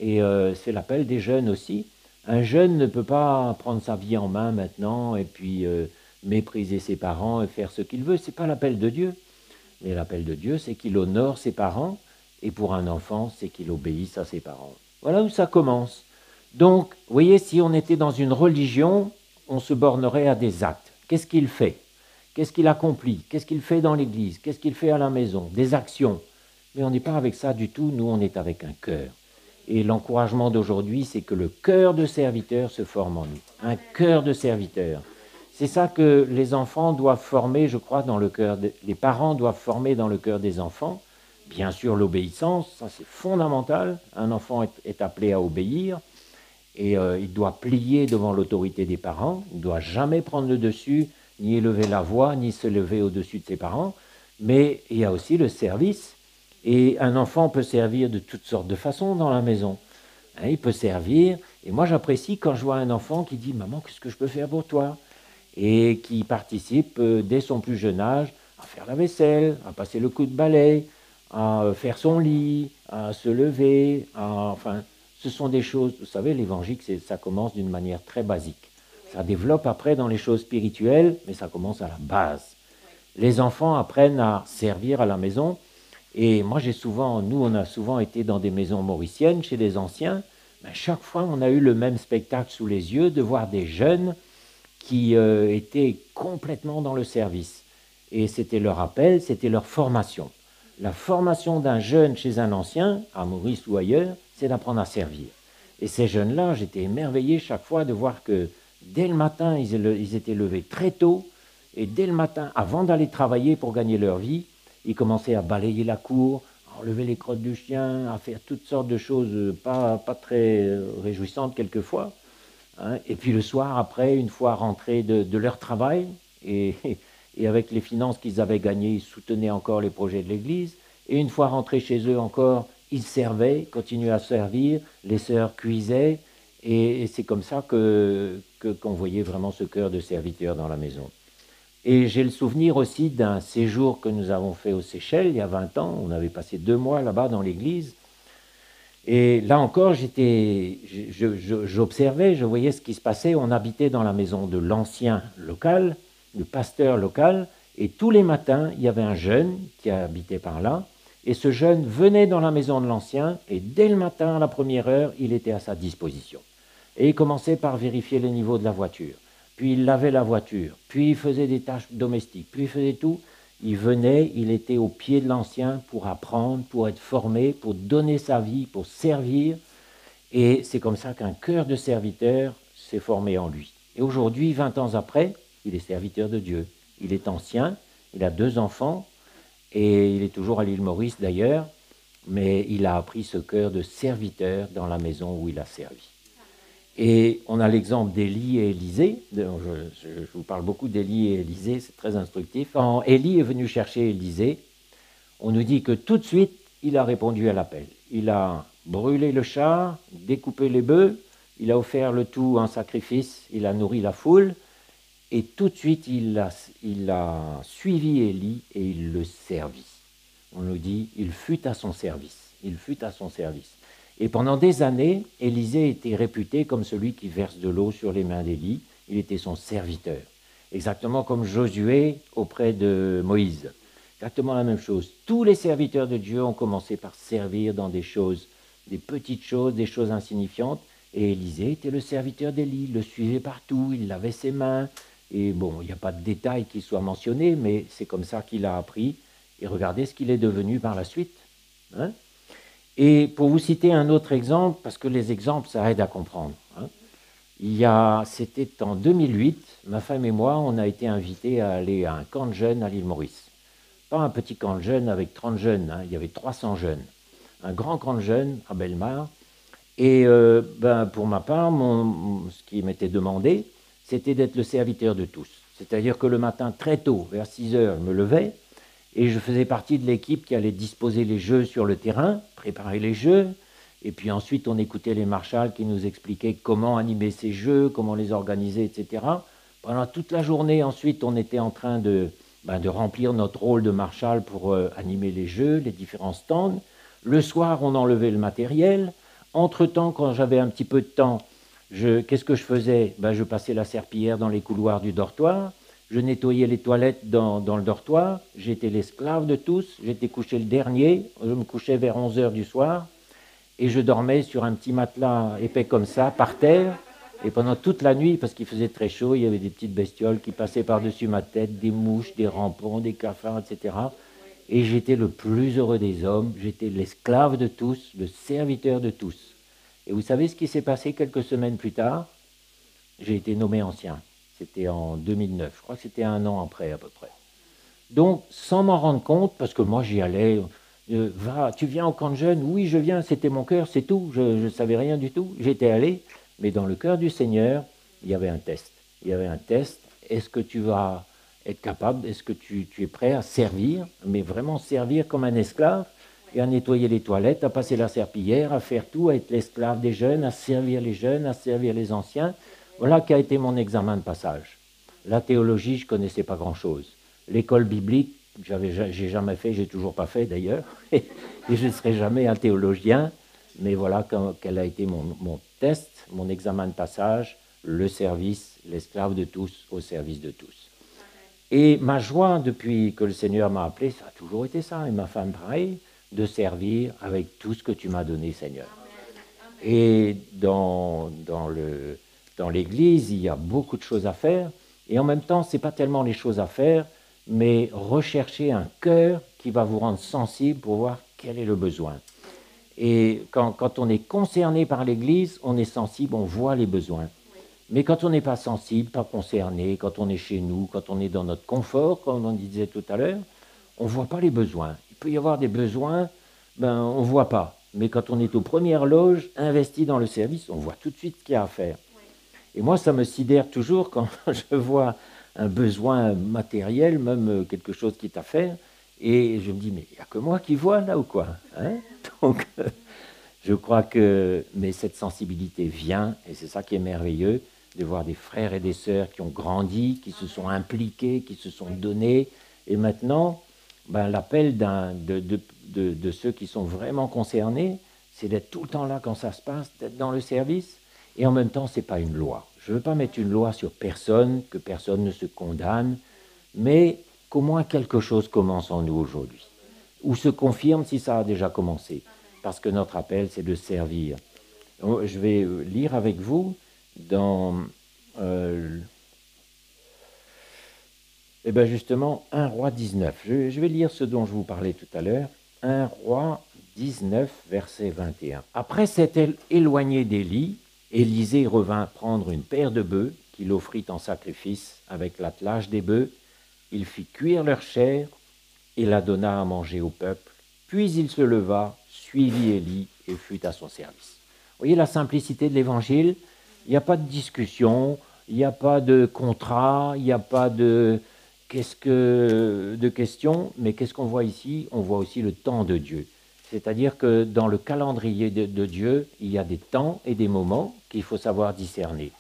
Et c'est l'appel des jeunes aussi. Un jeune ne peut pas prendre sa vie en main maintenant et puis mépriser ses parents et faire ce qu'il veut. Ce n'est pas l'appel de Dieu. Mais l'appel de Dieu, c'est qu'il honore ses parents. Et pour un enfant, c'est qu'il obéisse à ses parents. Voilà où ça commence. Donc, vous voyez, si on était dans une religion, on se bornerait à des actes. Qu'est-ce qu'il fait? Qu'est-ce qu'il accomplit? Qu'est-ce qu'il fait dans l'église? Qu'est-ce qu'il fait à la maison? Des actions. Mais on n'est pas avec ça du tout, nous on est avec un cœur. Et l'encouragement d'aujourd'hui, c'est que le cœur de serviteur se forme en nous. Un cœur de serviteur. C'est ça que les enfants doivent former, je crois, dans le cœur. Les parents doivent former dans le cœur des enfants. Bien sûr, l'obéissance, ça c'est fondamental. Un enfant est appelé à obéir et il doit plier devant l'autorité des parents. Il ne doit jamais prendre le dessus, ni élever la voix, ni se lever au-dessus de ses parents. Mais il y a aussi le service. Et un enfant peut servir de toutes sortes de façons dans la maison. Hein, il peut servir. Et moi, j'apprécie quand je vois un enfant qui dit « Maman, qu'est-ce que je peux faire pour toi ?» et qui participe dès son plus jeune âge à faire la vaisselle, à passer le coup de balai, à faire son lit, à se lever. Enfin, ce sont des choses, vous savez, l'évangile, ça commence d'une manière très basique. Ça développe après dans les choses spirituelles, mais ça commence à la base. Les enfants apprennent à servir à la maison. Et moi, nous, on a souvent été dans des maisons mauriciennes, chez des anciens. Mais chaque fois, on a eu le même spectacle sous les yeux, de voir des jeunes qui étaient complètement dans le service. Et c'était leur appel, c'était leur formation. La formation d'un jeune chez un ancien, à Maurice ou ailleurs, c'est d'apprendre à servir. Et ces jeunes-là, j'étais émerveillé chaque fois de voir que dès le matin, ils étaient levés très tôt. Et dès le matin, avant d'aller travailler pour gagner leur vie, ils commençaient à balayer la cour, à enlever les crottes du chien, à faire toutes sortes de choses pas très réjouissantes quelquefois. Hein. Et puis le soir, après, une fois rentrés de leur travail, et avec les finances qu'ils avaient gagnées, ils soutenaient encore les projets de l'Église. Et une fois rentrés chez eux encore, ils servaient, continuaient à servir, les sœurs cuisaient. Et c'est comme ça qu'on voyait vraiment ce cœur de serviteur dans la maison. Et j'ai le souvenir aussi d'un séjour que nous avons fait aux Seychelles il y a 20 ans. On avait passé 2 mois là-bas dans l'église. Et là encore, j'observais, je voyais ce qui se passait. On habitait dans la maison de l'ancien local, le pasteur local. Et tous les matins, il y avait un jeune qui habitait par là. Et ce jeune venait dans la maison de l'ancien. Et dès le matin, à la première heure, il était à sa disposition. Et il commençait par vérifier les niveaux de la voiture. Puis il lavait la voiture, puis il faisait des tâches domestiques, puis il faisait tout. Il venait, il était au pied de l'ancien pour apprendre, pour être formé, pour donner sa vie, pour servir. Et c'est comme ça qu'un cœur de serviteur s'est formé en lui. Et aujourd'hui, 20 ans après, il est serviteur de Dieu. Il est ancien, il a 2 enfants, et il est toujours à l'île Maurice d'ailleurs, mais il a appris ce cœur de serviteur dans la maison où il a servi. Et on a l'exemple d'Élie et Élisée. Je vous parle beaucoup d'Élie et Élisée, c'est très instructif. Quand Élie est venu chercher Élisée, on nous dit que tout de suite, il a répondu à l'appel. Il a brûlé le char, découpé les bœufs, il a offert le tout en sacrifice, il a nourri la foule, et tout de suite, il a suivi Élie et il le servit. On nous dit, il fut à son service. Il fut à son service. Et pendant des années, Élisée était réputé comme celui qui verse de l'eau sur les mains d'Élie. Il était son serviteur. Exactement comme Josué auprès de Moïse. Exactement la même chose. Tous les serviteurs de Dieu ont commencé par servir dans des choses, des petites choses, des choses insignifiantes. Et Élisée était le serviteur d'Élie, il le suivait partout, il lavait ses mains. Et bon, il n'y a pas de détails qui soient mentionnés, mais c'est comme ça qu'il a appris. Et regardez ce qu'il est devenu par la suite. Hein? Et pour vous citer un autre exemple, parce que les exemples, ça aide à comprendre. Hein. C'était en 2008, ma femme et moi, on a été invités à aller à un camp de jeunes à l'île Maurice. Pas un petit camp de jeunes avec 30 jeunes, hein, il y avait 300 jeunes. Un grand camp de jeunes à Bellemare. Et pour ma part, ce qui m'était demandé, c'était d'être le serviteur de tous. C'est-à-dire que le matin, très tôt, vers 6 heures, je me levais, et je faisais partie de l'équipe qui allait disposer les jeux sur le terrain, préparer les jeux, et puis ensuite on écoutait les marshals qui nous expliquaient comment animer ces jeux, comment les organiser, etc. Pendant toute la journée, ensuite, on était en train de remplir notre rôle de marshal pour animer les jeux, les différents stands. Le soir, on enlevait le matériel. Entre-temps, quand j'avais un petit peu de temps, qu'est-ce que je faisais ? Je passais la serpillière dans les couloirs du dortoir. Je nettoyais les toilettes dans le dortoir, j'étais l'esclave de tous, j'étais couché le dernier, je me couchais vers 11h du soir, et je dormais sur un petit matelas épais comme ça, par terre, et pendant toute la nuit, parce qu'il faisait très chaud, il y avait des petites bestioles qui passaient par-dessus ma tête, des mouches, des rampons, des cafards, etc. Et j'étais le plus heureux des hommes, j'étais l'esclave de tous, le serviteur de tous. Et vous savez ce qui s'est passé quelques semaines plus tard? J'ai été nommé ancien. C'était en 2009. Je crois que c'était 1 an après à peu près. Donc, sans m'en rendre compte, parce que moi j'y allais, va, tu viens au camp de jeunes? Oui, je viens, c'était mon cœur, c'est tout. Je ne savais rien du tout. J'étais allé, mais dans le cœur du Seigneur, il y avait un test. Il y avait un test. Est-ce que tu vas être capable? Est-ce que tu es prêt à servir, mais vraiment servir comme un esclave, et à nettoyer les toilettes, à passer la serpillière, à faire tout, à être l'esclave des jeunes, à servir les jeunes, à servir les anciens? Voilà qui a été mon examen de passage. La théologie, je ne connaissais pas grand-chose. L'école biblique, j'ai jamais fait, j'ai toujours pas fait d'ailleurs, et je ne serai jamais un théologien, mais voilà quel a été mon test, mon examen de passage, le service, l'esclave de tous au service de tous. Et ma joie depuis que le Seigneur m'a appelé, ça a toujours été ça, et ma femme pareil, de servir avec tout ce que tu m'as donné, Seigneur. Et dans l'Église, il y a beaucoup de choses à faire, et en même temps, ce n'est pas tellement les choses à faire, mais rechercher un cœur qui va vous rendre sensible pour voir quel est le besoin. Et quand on est concerné par l'Église, on est sensible, on voit les besoins. Mais quand on n'est pas sensible, pas concerné, quand on est chez nous, quand on est dans notre confort, comme on disait tout à l'heure, on ne voit pas les besoins. Il peut y avoir des besoins, on ne voit pas. Mais quand on est aux premières loges, investi dans le service, on voit tout de suite ce qu'il y a à faire. Et moi, ça me sidère toujours quand je vois un besoin matériel, même quelque chose qui est à faire, et je me dis, mais il n'y a que moi qui vois là ou quoi, hein? Donc, je crois que cette sensibilité vient, et c'est ça qui est merveilleux, de voir des frères et des sœurs qui ont grandi, qui se sont impliqués, qui se sont donnés, et maintenant, l'appel de ceux qui sont vraiment concernés, c'est d'être tout le temps là quand ça se passe, d'être dans le service, et en même temps, ce n'est pas une loi. Je ne veux pas mettre une loi sur personne, que personne ne se condamne, mais qu'au moins quelque chose commence en nous aujourd'hui, ou se confirme si ça a déjà commencé, parce que notre appel, c'est de servir. Je vais lire avec vous dans, justement, 1 Roi 19. Je vais lire ce dont je vous parlais tout à l'heure, 1 Roi 19, verset 21. Après s'être éloigné d'Élie, Élisée revint prendre une paire de bœufs qu'il offrit en sacrifice avec l'attelage des bœufs. Il fit cuire leur chair et la donna à manger au peuple. Puis il se leva, suivit Élie et fut à son service. Vous voyez la simplicité de l'Évangile? Il n'y a pas de discussion, il n'y a pas de contrat, il n'y a pas de questions, mais qu'est-ce qu'on voit ici? On voit aussi le temps de Dieu. C'est-à-dire que dans le calendrier de Dieu, il y a des temps et des moments qu'il faut savoir discerner.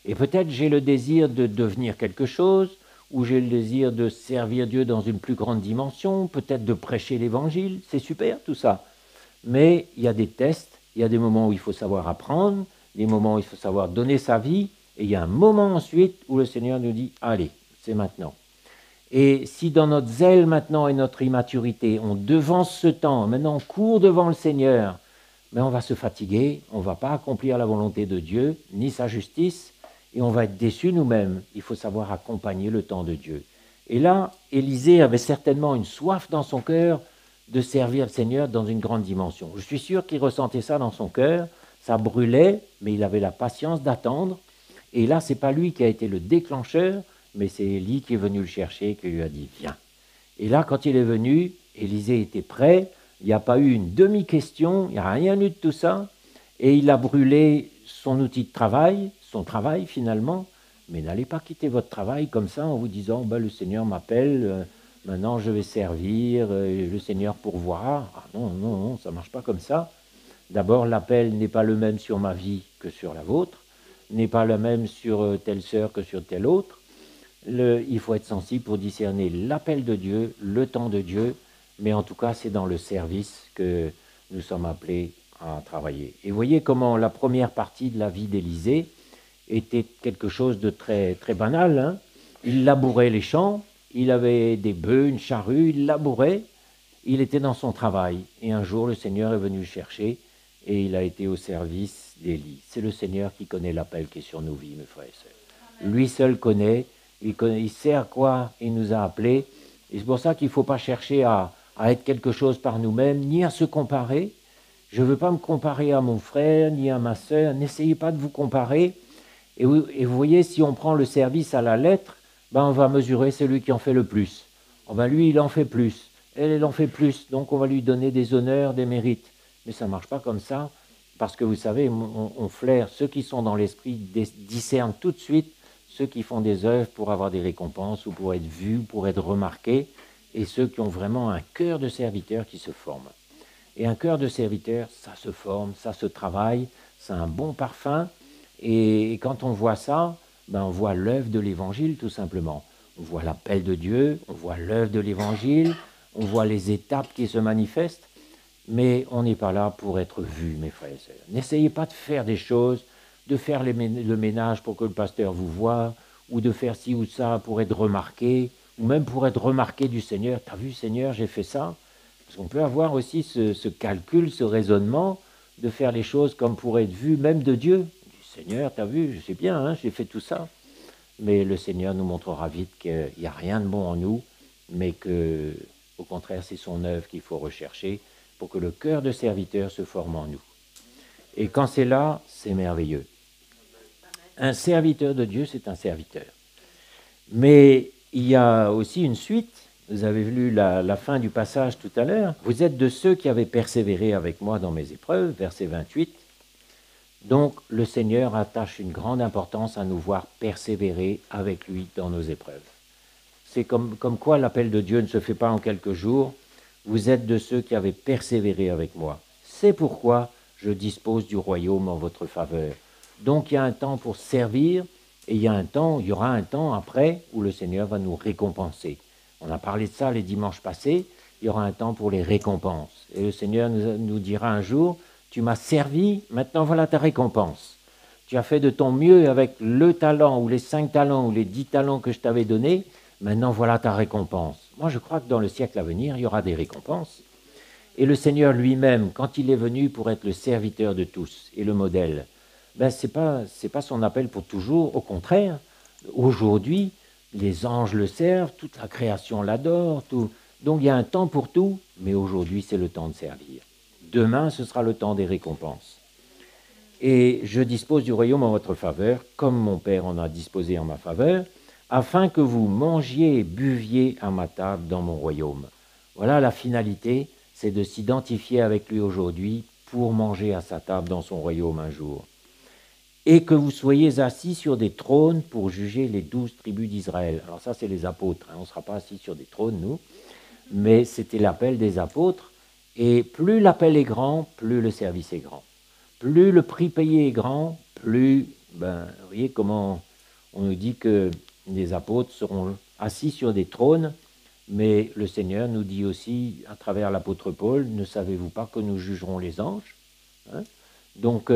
Et peut-être j'ai le désir de devenir quelque chose, ou j'ai le désir de servir Dieu dans une plus grande dimension, peut-être de prêcher l'Évangile, c'est super tout ça. Mais il y a des tests, il y a des moments où il faut savoir apprendre, des moments où il faut savoir donner sa vie, et il y a un moment ensuite où le Seigneur nous dit « Allez, c'est maintenant ». Et si dans notre zèle maintenant et notre immaturité, on devance ce temps, maintenant on court devant le Seigneur, mais on va se fatiguer, on ne va pas accomplir la volonté de Dieu, ni sa justice, et on va être déçus nous-mêmes. Il faut savoir accompagner le temps de Dieu. Et là, Élisée avait certainement une soif dans son cœur de servir le Seigneur dans une grande dimension. Je suis sûr qu'il ressentait ça dans son cœur, ça brûlait, mais il avait la patience d'attendre. Et là, ce n'est pas lui qui a été le déclencheur, mais c'est Élie qui est venu le chercher, qui lui a dit « Viens ». Et là, quand il est venu, Élisée était prêt, il n'y a pas eu une demi-question, il n'y a rien eu de tout ça, et il a brûlé son outil de travail, son travail finalement, mais n'allez pas quitter votre travail comme ça en vous disant « Le Seigneur m'appelle, maintenant je vais servir, le Seigneur pourvoira ». Ah non, ça ne marche pas comme ça. D'abord, l'appel n'est pas le même sur ma vie que sur la vôtre, n'est pas le même sur telle sœur que sur telle autre. Il faut être sensible pour discerner l'appel de Dieu, le temps de Dieu, mais en tout cas, c'est dans le service que nous sommes appelés à travailler. Et voyez comment la première partie de la vie d'Élisée était quelque chose de très, très banal, hein. Il labourait les champs, il avait des bœufs, une charrue, il labourait, il était dans son travail. Et un jour, le Seigneur est venu le chercher et il a été au service d'Élie. C'est le Seigneur qui connaît l'appel qui est sur nos vies, mes frères et sœurs. Lui seul connaît. Il sait à quoi il nous a appelés. Et c'est pour ça qu'il ne faut pas chercher à être quelque chose par nous-mêmes, ni à se comparer. Je ne veux pas me comparer à mon frère ni à ma sœur. N'essayez pas de vous comparer. Et vous voyez, si on prend le service à la lettre, ben on va mesurer celui qui en fait le plus. Oh ben lui, il en fait plus. Elle en fait plus. Donc on va lui donner des honneurs, des mérites. Mais ça ne marche pas comme ça. Parce que vous savez, on flaire. Ceux qui sont dans l'esprit discernent tout de suite ceux qui font des œuvres pour avoir des récompenses ou pour être vus, pour être remarqués. Et ceux qui ont vraiment un cœur de serviteur qui se forme. Et un cœur de serviteur, ça se forme, ça se travaille, c'est un bon parfum. Et quand on voit ça, ben on voit l'œuvre de l'Évangile tout simplement. On voit l'appel de Dieu, on voit l'œuvre de l'Évangile, on voit les étapes qui se manifestent, mais on n'est pas là pour être vu, mes frères et sœurs. N'essayez pas de faire des choses, de faire le ménage pour que le pasteur vous voie, ou de faire ci ou ça pour être remarqué, ou même pour être remarqué du Seigneur. T'as vu, Seigneur, j'ai fait ça? Parce qu'on peut avoir aussi ce calcul, ce raisonnement, de faire les choses comme pour être vu même de Dieu. Seigneur, t'as vu, je sais bien, hein, j'ai fait tout ça. Mais le Seigneur nous montrera vite qu'il n'y a rien de bon en nous, mais que, au contraire, c'est son œuvre qu'il faut rechercher pour que le cœur de serviteur se forme en nous. Et quand c'est là, c'est merveilleux. Un serviteur de Dieu, c'est un serviteur. Mais il y a aussi une suite. Vous avez lu la fin du passage tout à l'heure. Vous êtes de ceux qui avaient persévéré avec moi dans mes épreuves, verset 28. Donc le Seigneur attache une grande importance à nous voir persévérer avec lui dans nos épreuves. C'est comme quoi l'appel de Dieu ne se fait pas en quelques jours. Vous êtes de ceux qui avaient persévéré avec moi. C'est pourquoi je dispose du royaume en votre faveur. Donc il y a un temps pour servir et il y aura un temps après où le Seigneur va nous récompenser. On a parlé de ça les dimanches passés, il y aura un temps pour les récompenses. Et le Seigneur nous dira un jour, tu m'as servi, maintenant voilà ta récompense. Tu as fait de ton mieux avec le talent ou les 5 talents ou les 10 talents que je t'avais donnés, maintenant voilà ta récompense. Moi je crois que dans le siècle à venir, il y aura des récompenses. Et le Seigneur lui-même, quand il est venu pour être le serviteur de tous et le modèle, ben c'est pas son appel pour toujours, au contraire, aujourd'hui, les anges le servent, toute la création l'adore, tout. Donc il y a un temps pour tout, mais aujourd'hui c'est le temps de servir. Demain ce sera le temps des récompenses. Et je dispose du royaume en votre faveur, comme mon Père en a disposé en ma faveur, afin que vous mangiez et buviez à ma table dans mon royaume. Voilà la finalité, c'est de s'identifier avec lui aujourd'hui pour manger à sa table dans son royaume un jour. Et que vous soyez assis sur des trônes pour juger les 12 tribus d'Israël. Alors ça, c'est les apôtres. On ne sera pas assis sur des trônes, nous. Mais c'était l'appel des apôtres. Et plus l'appel est grand, plus le service est grand. Plus le prix payé est grand, plus, vous voyez comment on nous dit que les apôtres seront assis sur des trônes. Mais le Seigneur nous dit aussi, à travers l'apôtre Paul, ne savez-vous pas que nous jugerons les anges, hein? Donc,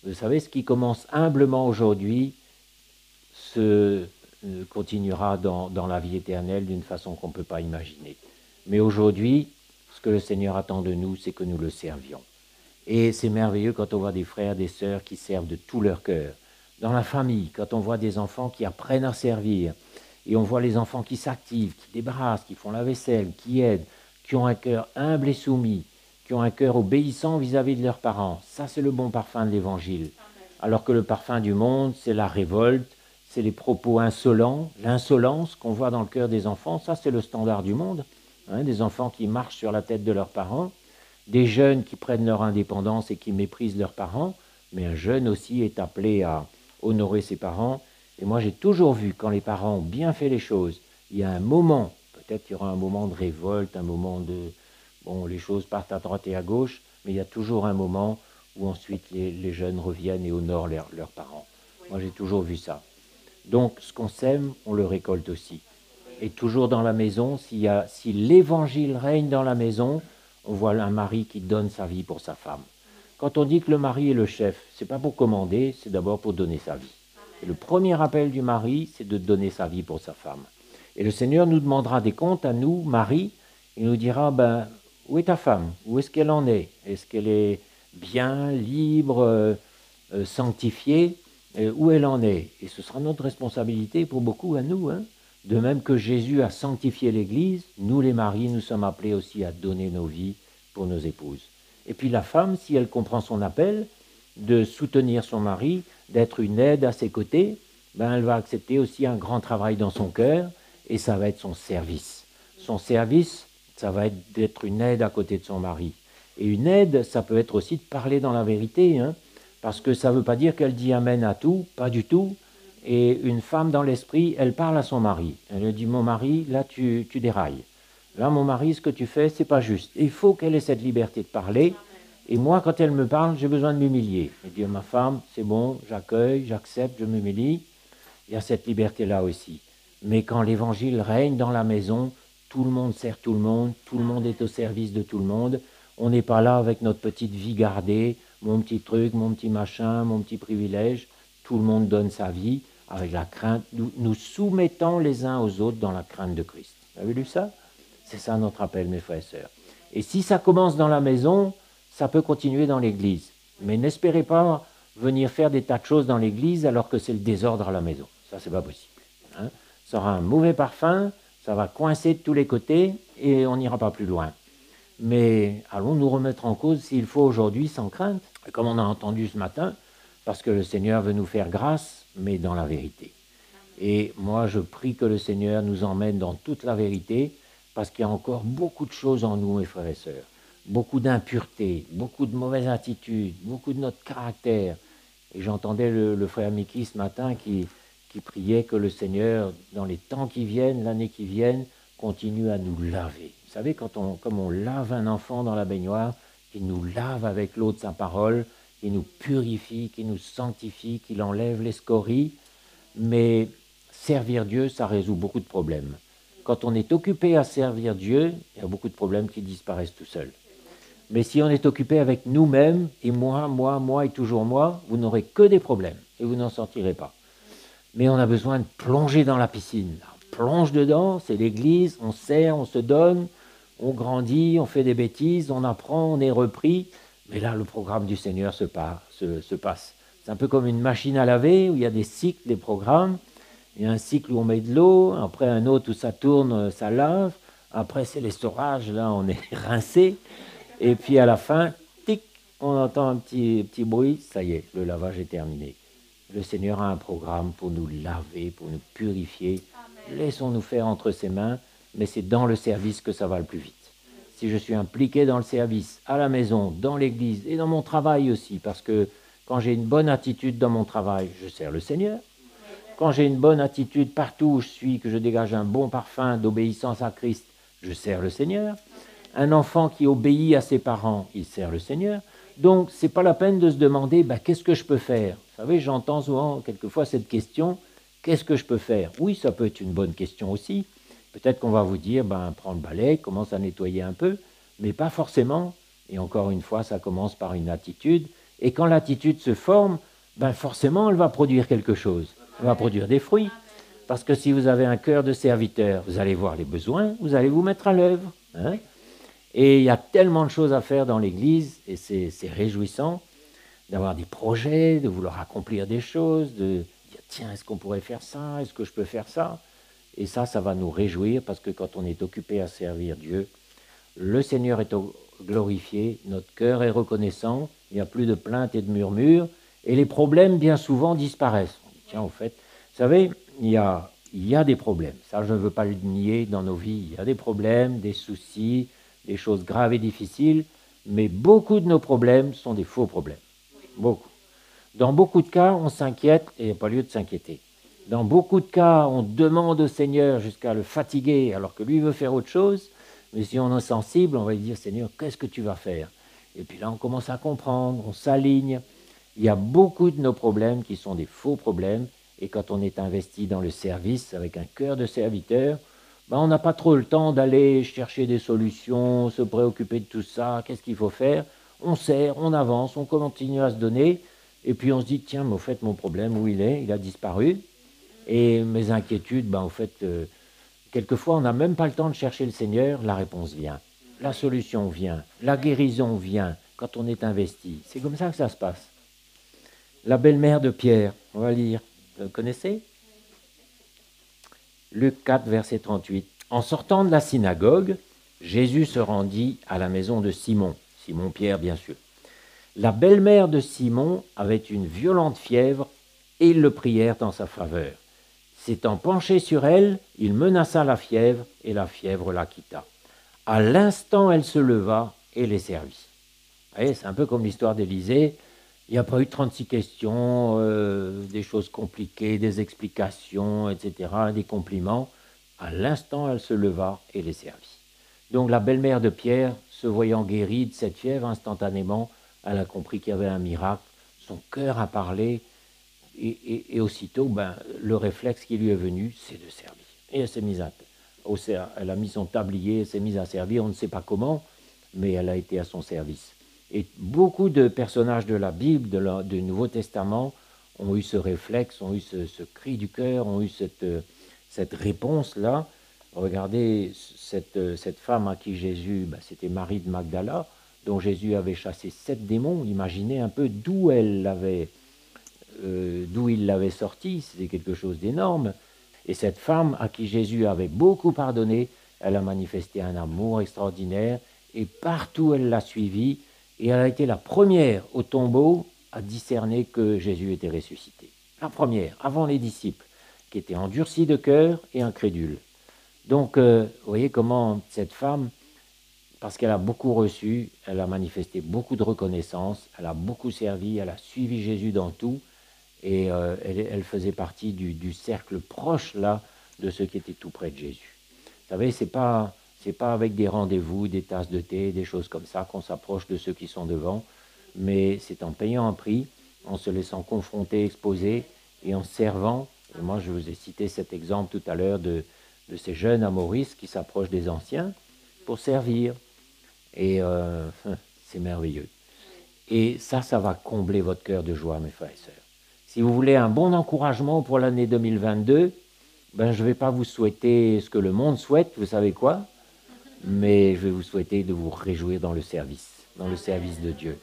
vous savez, ce qui commence humblement aujourd'hui continuera dans la vie éternelle d'une façon qu'on ne peut pas imaginer. Mais aujourd'hui, ce que le Seigneur attend de nous, c'est que nous le servions. Et c'est merveilleux quand on voit des frères, des sœurs qui servent de tout leur cœur. Dans la famille, quand on voit des enfants qui apprennent à servir, et on voit les enfants qui s'activent, qui débarrassent, qui font la vaisselle, qui aident, qui ont un cœur humble et soumis, qui ont un cœur obéissant vis-à-vis de leurs parents. Ça, c'est le bon parfum de l'Évangile. Alors que le parfum du monde, c'est la révolte, c'est les propos insolents, l'insolence qu'on voit dans le cœur des enfants. Ça, c'est le standard du monde. Hein, des enfants qui marchent sur la tête de leurs parents, des jeunes qui prennent leur indépendance et qui méprisent leurs parents. Mais un jeune aussi est appelé à honorer ses parents. Et moi, j'ai toujours vu, quand les parents ont bien fait les choses, il y a un moment, peut-être qu'il y aura un moment de révolte, un moment de... Bon, les choses partent à droite et à gauche, mais il y a toujours un moment où ensuite les jeunes reviennent et honorent leurs parents. Oui. Moi, j'ai toujours vu ça. Donc, ce qu'on sème, on le récolte aussi. Et toujours dans la maison, si l'Évangile règne dans la maison, on voit un mari qui donne sa vie pour sa femme. Quand on dit que le mari est le chef, c'est pas pour commander, c'est d'abord pour donner sa vie. Et le premier appel du mari, c'est de donner sa vie pour sa femme. Et le Seigneur nous demandera des comptes à nous, mari, il nous dira, où est ta femme? Où est-ce qu'elle en est? Est-ce qu'elle est bien, libre, sanctifiée? Où elle en est? Et ce sera notre responsabilité pour beaucoup à nous. Hein? De même que Jésus a sanctifié l'Église, nous les maris, nous sommes appelés aussi à donner nos vies pour nos épouses. Et puis la femme, si elle comprend son appel, de soutenir son mari, d'être une aide à ses côtés, ben elle va accepter aussi un grand travail dans son cœur, et ça va être son service. Son service, ça va être d'être une aide à côté de son mari. Et une aide, ça peut être aussi de parler dans la vérité, hein, parce que ça ne veut pas dire qu'elle dit amen à tout, pas du tout. Et une femme dans l'esprit, elle parle à son mari. Elle lui dit, mon mari, là tu dérailles. Là, mon mari, ce que tu fais, c'est pas juste. Et il faut qu'elle ait cette liberté de parler. Et moi, quand elle me parle, j'ai besoin de m'humilier. Et dire, ma femme, c'est bon, j'accueille, j'accepte, je m'humilie. Il y a cette liberté-là aussi. Mais quand l'évangile règne dans la maison, tout le monde sert tout le monde est au service de tout le monde. On n'est pas là avec notre petite vie gardée, mon petit truc, mon petit machin, mon petit privilège. Tout le monde donne sa vie avec la crainte. Nous soumettons les uns aux autres dans la crainte de Christ. Vous avez lu ça? C'est ça notre appel, mes frères et sœurs. Et si ça commence dans la maison, ça peut continuer dans l'église. Mais n'espérez pas venir faire des tas de choses dans l'église alors que c'est le désordre à la maison. Ça, c'est pas possible. Hein? Ça aura un mauvais parfum, ça va coincer de tous les côtés et on n'ira pas plus loin. Mais allons nous remettre en cause s'il faut aujourd'hui sans crainte, comme on a entendu ce matin, parce que le Seigneur veut nous faire grâce, mais dans la vérité. Et moi, je prie que le Seigneur nous emmène dans toute la vérité, parce qu'il y a encore beaucoup de choses en nous, mes frères et sœurs. Beaucoup d'impureté, beaucoup de mauvaises attitudes, beaucoup de notre caractère. Et j'entendais le frère Mickey ce matin qui priait que le Seigneur, dans les temps qui viennent, l'année qui vienne, continue à nous laver. Vous savez, comme on lave un enfant dans la baignoire, qu'il nous lave avec l'eau de sa parole, qu'il nous purifie, qu'il nous sanctifie, qu'il enlève les scories. Mais servir Dieu, ça résout beaucoup de problèmes. Quand on est occupé à servir Dieu, il y a beaucoup de problèmes qui disparaissent tout seuls. Mais si on est occupé avec nous-mêmes, et moi et toujours moi, vous n'aurez que des problèmes et vous n'en sortirez pas. Mais on a besoin de plonger dans la piscine. On plonge dedans, c'est l'église, on sert, on se donne, on grandit, on fait des bêtises, on apprend, on est repris. Mais là, le programme du Seigneur se passe. C'est un peu comme une machine à laver où il y a des cycles, des programmes. Il y a un cycle où on met de l'eau, après un autre où ça tourne, ça lave. Après, c'est l'essorage, là, on est rincé. Et puis à la fin, tic, on entend un petit bruit, ça y est, le lavage est terminé. Le Seigneur a un programme pour nous laver, pour nous purifier. Laissons-nous faire entre ses mains, mais c'est dans le service que ça va le plus vite. Si je suis impliqué dans le service, à la maison, dans l'église et dans mon travail aussi, parce que quand j'ai une bonne attitude dans mon travail, je sers le Seigneur. Quand j'ai une bonne attitude partout où je suis, que je dégage un bon parfum d'obéissance à Christ, je sers le Seigneur. Un enfant qui obéit à ses parents, il sert le Seigneur. Donc, ce n'est pas la peine de se demander qu'est-ce que je peux faire. Vous savez, j'entends souvent, quelquefois, cette question, qu'est-ce que je peux faire? Oui, ça peut être une bonne question aussi. Peut-être qu'on va vous dire, prends le balai, commence à nettoyer un peu, mais pas forcément. Et encore une fois, ça commence par une attitude. Et quand l'attitude se forme, forcément, elle va produire quelque chose. Elle va produire des fruits. Parce que si vous avez un cœur de serviteur, vous allez voir les besoins, vous allez vous mettre à l'œuvre. Hein? Et il y a tellement de choses à faire dans l'Église, et c'est réjouissant d'avoir des projets, de vouloir accomplir des choses, de dire, tiens, est-ce qu'on pourrait faire ça? Est-ce que je peux faire ça? Et ça va nous réjouir, parce que quand on est occupé à servir Dieu, le Seigneur est glorifié, notre cœur est reconnaissant, il n'y a plus de plaintes et de murmures, et les problèmes, bien souvent, disparaissent. On dit, tiens, au fait, vous savez, il y a des problèmes. Ça, je ne veux pas le nier dans nos vies. Il y a des problèmes, des soucis, des choses graves et difficiles, mais beaucoup de nos problèmes sont des faux problèmes. Beaucoup. Dans beaucoup de cas, on s'inquiète et il n'y a pas lieu de s'inquiéter. Dans beaucoup de cas, on demande au Seigneur jusqu'à le fatiguer alors que lui veut faire autre chose, mais si on est sensible, on va lui dire, Seigneur, qu'est-ce que tu vas faire? Et puis là, on commence à comprendre, on s'aligne. Il y a beaucoup de nos problèmes qui sont des faux problèmes, et quand on est investi dans le service avec un cœur de serviteur, on n'a pas trop le temps d'aller chercher des solutions, se préoccuper de tout ça, qu'est-ce qu'il faut faire? On sert, on avance, on continue à se donner, et puis on se dit, tiens, mais au fait, mon problème, où il est? Il a disparu. Et mes inquiétudes, au fait, quelquefois, on n'a même pas le temps de chercher le Seigneur, la réponse vient. La solution vient, la guérison vient, quand on est investi. C'est comme ça que ça se passe. La belle-mère de Pierre, on va lire, vous le connaissez? Luc 4, verset 38. En sortant de la synagogue, Jésus se rendit à la maison de Simon. Simon-Pierre bien sûr. La belle-mère de Simon avait une violente fièvre et ils le prièrent en sa faveur. S'étant penché sur elle, il menaça la fièvre et la fièvre la quitta. À l'instant, elle se leva et les servit. Vous voyez, c'est un peu comme l'histoire d'Élisée. Il n'y a pas eu 36 questions, des choses compliquées, des explications, etc., des compliments. À l'instant, elle se leva et les servit. Donc la belle-mère de Pierre, se voyant guérie de cette fièvre instantanément, elle a compris qu'il y avait un miracle. Son cœur a parlé et aussitôt, le réflexe qui lui est venu, c'est de servir. Et elle s'est mise elle a mis son tablier, elle s'est mise à servir, on ne sait pas comment, mais elle a été à son service. Et beaucoup de personnages de la Bible, du Nouveau Testament, ont eu ce réflexe, ont eu ce cri du cœur, ont eu cette réponse-là. Regardez cette femme à qui Jésus, c'était Marie de Magdala, dont Jésus avait chassé 7 démons. Imaginez un peu d'où il l'avait sortie, c'était quelque chose d'énorme. Et cette femme à qui Jésus avait beaucoup pardonné, elle a manifesté un amour extraordinaire, et partout elle l'a suivi, et elle a été la première au tombeau à discerner que Jésus était ressuscité. La première, avant les disciples, qui étaient endurcis de cœur et incrédules. Donc, vous voyez comment cette femme, parce qu'elle a beaucoup reçu, elle a manifesté beaucoup de reconnaissance, elle a beaucoup servi, elle a suivi Jésus dans tout, et elle faisait partie du cercle proche là de ceux qui étaient tout près de Jésus. Vous savez, c'est pas avec des rendez-vous, des tasses de thé, des choses comme ça qu'on s'approche de ceux qui sont devant, mais c'est en payant un prix, en se laissant confronter, exposer et en servant. Et moi, je vous ai cité cet exemple tout à l'heure de ces jeunes à Maurice qui s'approchent des anciens pour servir. Et c'est merveilleux. Et ça va combler votre cœur de joie, mes frères et sœurs. Si vous voulez un bon encouragement pour l'année 2022, je ne vais pas vous souhaiter ce que le monde souhaite, vous savez quoi, mais je vais vous souhaiter de vous réjouir dans le service de Dieu.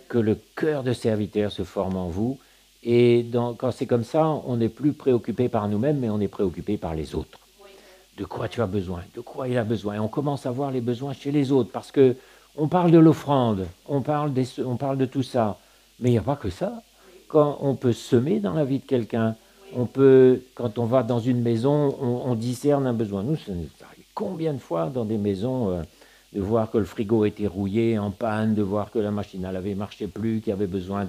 Que le cœur de serviteur se forme en vous, et quand c'est comme ça, on n'est plus préoccupé par nous-mêmes, mais on est préoccupé par les autres. De quoi tu as besoin, de quoi il a besoin, et on commence à voir les besoins chez les autres, parce que on parle de l'offrande, on parle de tout ça, mais il n'y a pas que ça. Quand on peut semer dans la vie de quelqu'un, quand on va dans une maison, on discerne un besoin. Nous, ça nous arrive combien de fois dans des maisons de voir que le frigo était rouillé, en panne, de voir que la machine à laver ne marchait plus, qu'il y avait besoin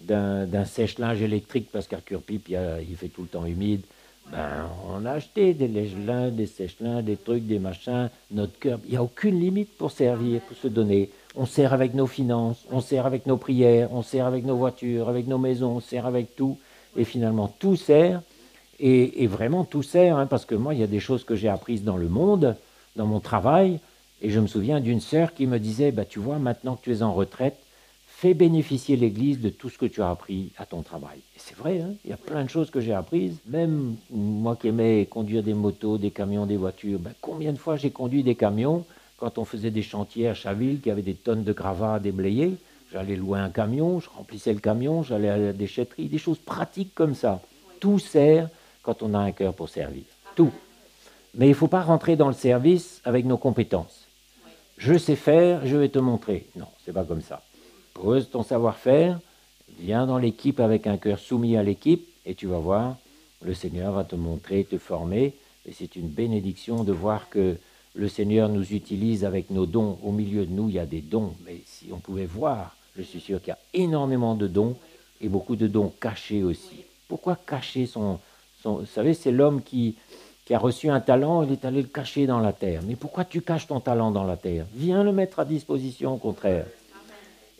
d'un sèche-linge électrique parce qu'à Cure-Pipe, il fait tout le temps humide. On a acheté des lèche-linges, des sèche-linges, des trucs, des machins, notre cœur. Il n'y a aucune limite pour servir, pour se donner. On sert avec nos finances, on sert avec nos prières, on sert avec nos voitures, avec nos maisons, on sert avec tout. Et finalement, tout sert. Et vraiment, tout sert. Parce que moi, il y a des choses que j'ai apprises dans le monde, dans mon travail. Et je me souviens d'une sœur qui me disait, tu vois, maintenant que tu es en retraite, fais bénéficier l'Église de tout ce que tu as appris à ton travail. Et c'est vrai, il y a plein de choses que j'ai apprises. Même moi qui aimais conduire des motos, des camions, des voitures, combien de fois j'ai conduit des camions quand on faisait des chantiers à Chaville, qui avait des tonnes de gravats à déblayer. J'allais louer un camion, je remplissais le camion, j'allais à la déchetterie, des choses pratiques comme ça. Tout sert quand on a un cœur pour servir. Tout. Mais il ne faut pas rentrer dans le service avec nos compétences. Je sais faire, je vais te montrer. Non, c'est pas comme ça. Creuse ton savoir-faire, viens dans l'équipe avec un cœur soumis à l'équipe et tu vas voir, le Seigneur va te montrer, te former. Et c'est une bénédiction de voir que le Seigneur nous utilise avec nos dons. Au milieu de nous, il y a des dons. Mais si on pouvait voir, je suis sûr qu'il y a énormément de dons et beaucoup de dons cachés aussi. Pourquoi cacher son... Vous savez, c'est l'homme qui a reçu un talent, il est allé le cacher dans la terre. Mais pourquoi tu caches ton talent dans la terre? Viens le mettre à disposition, au contraire.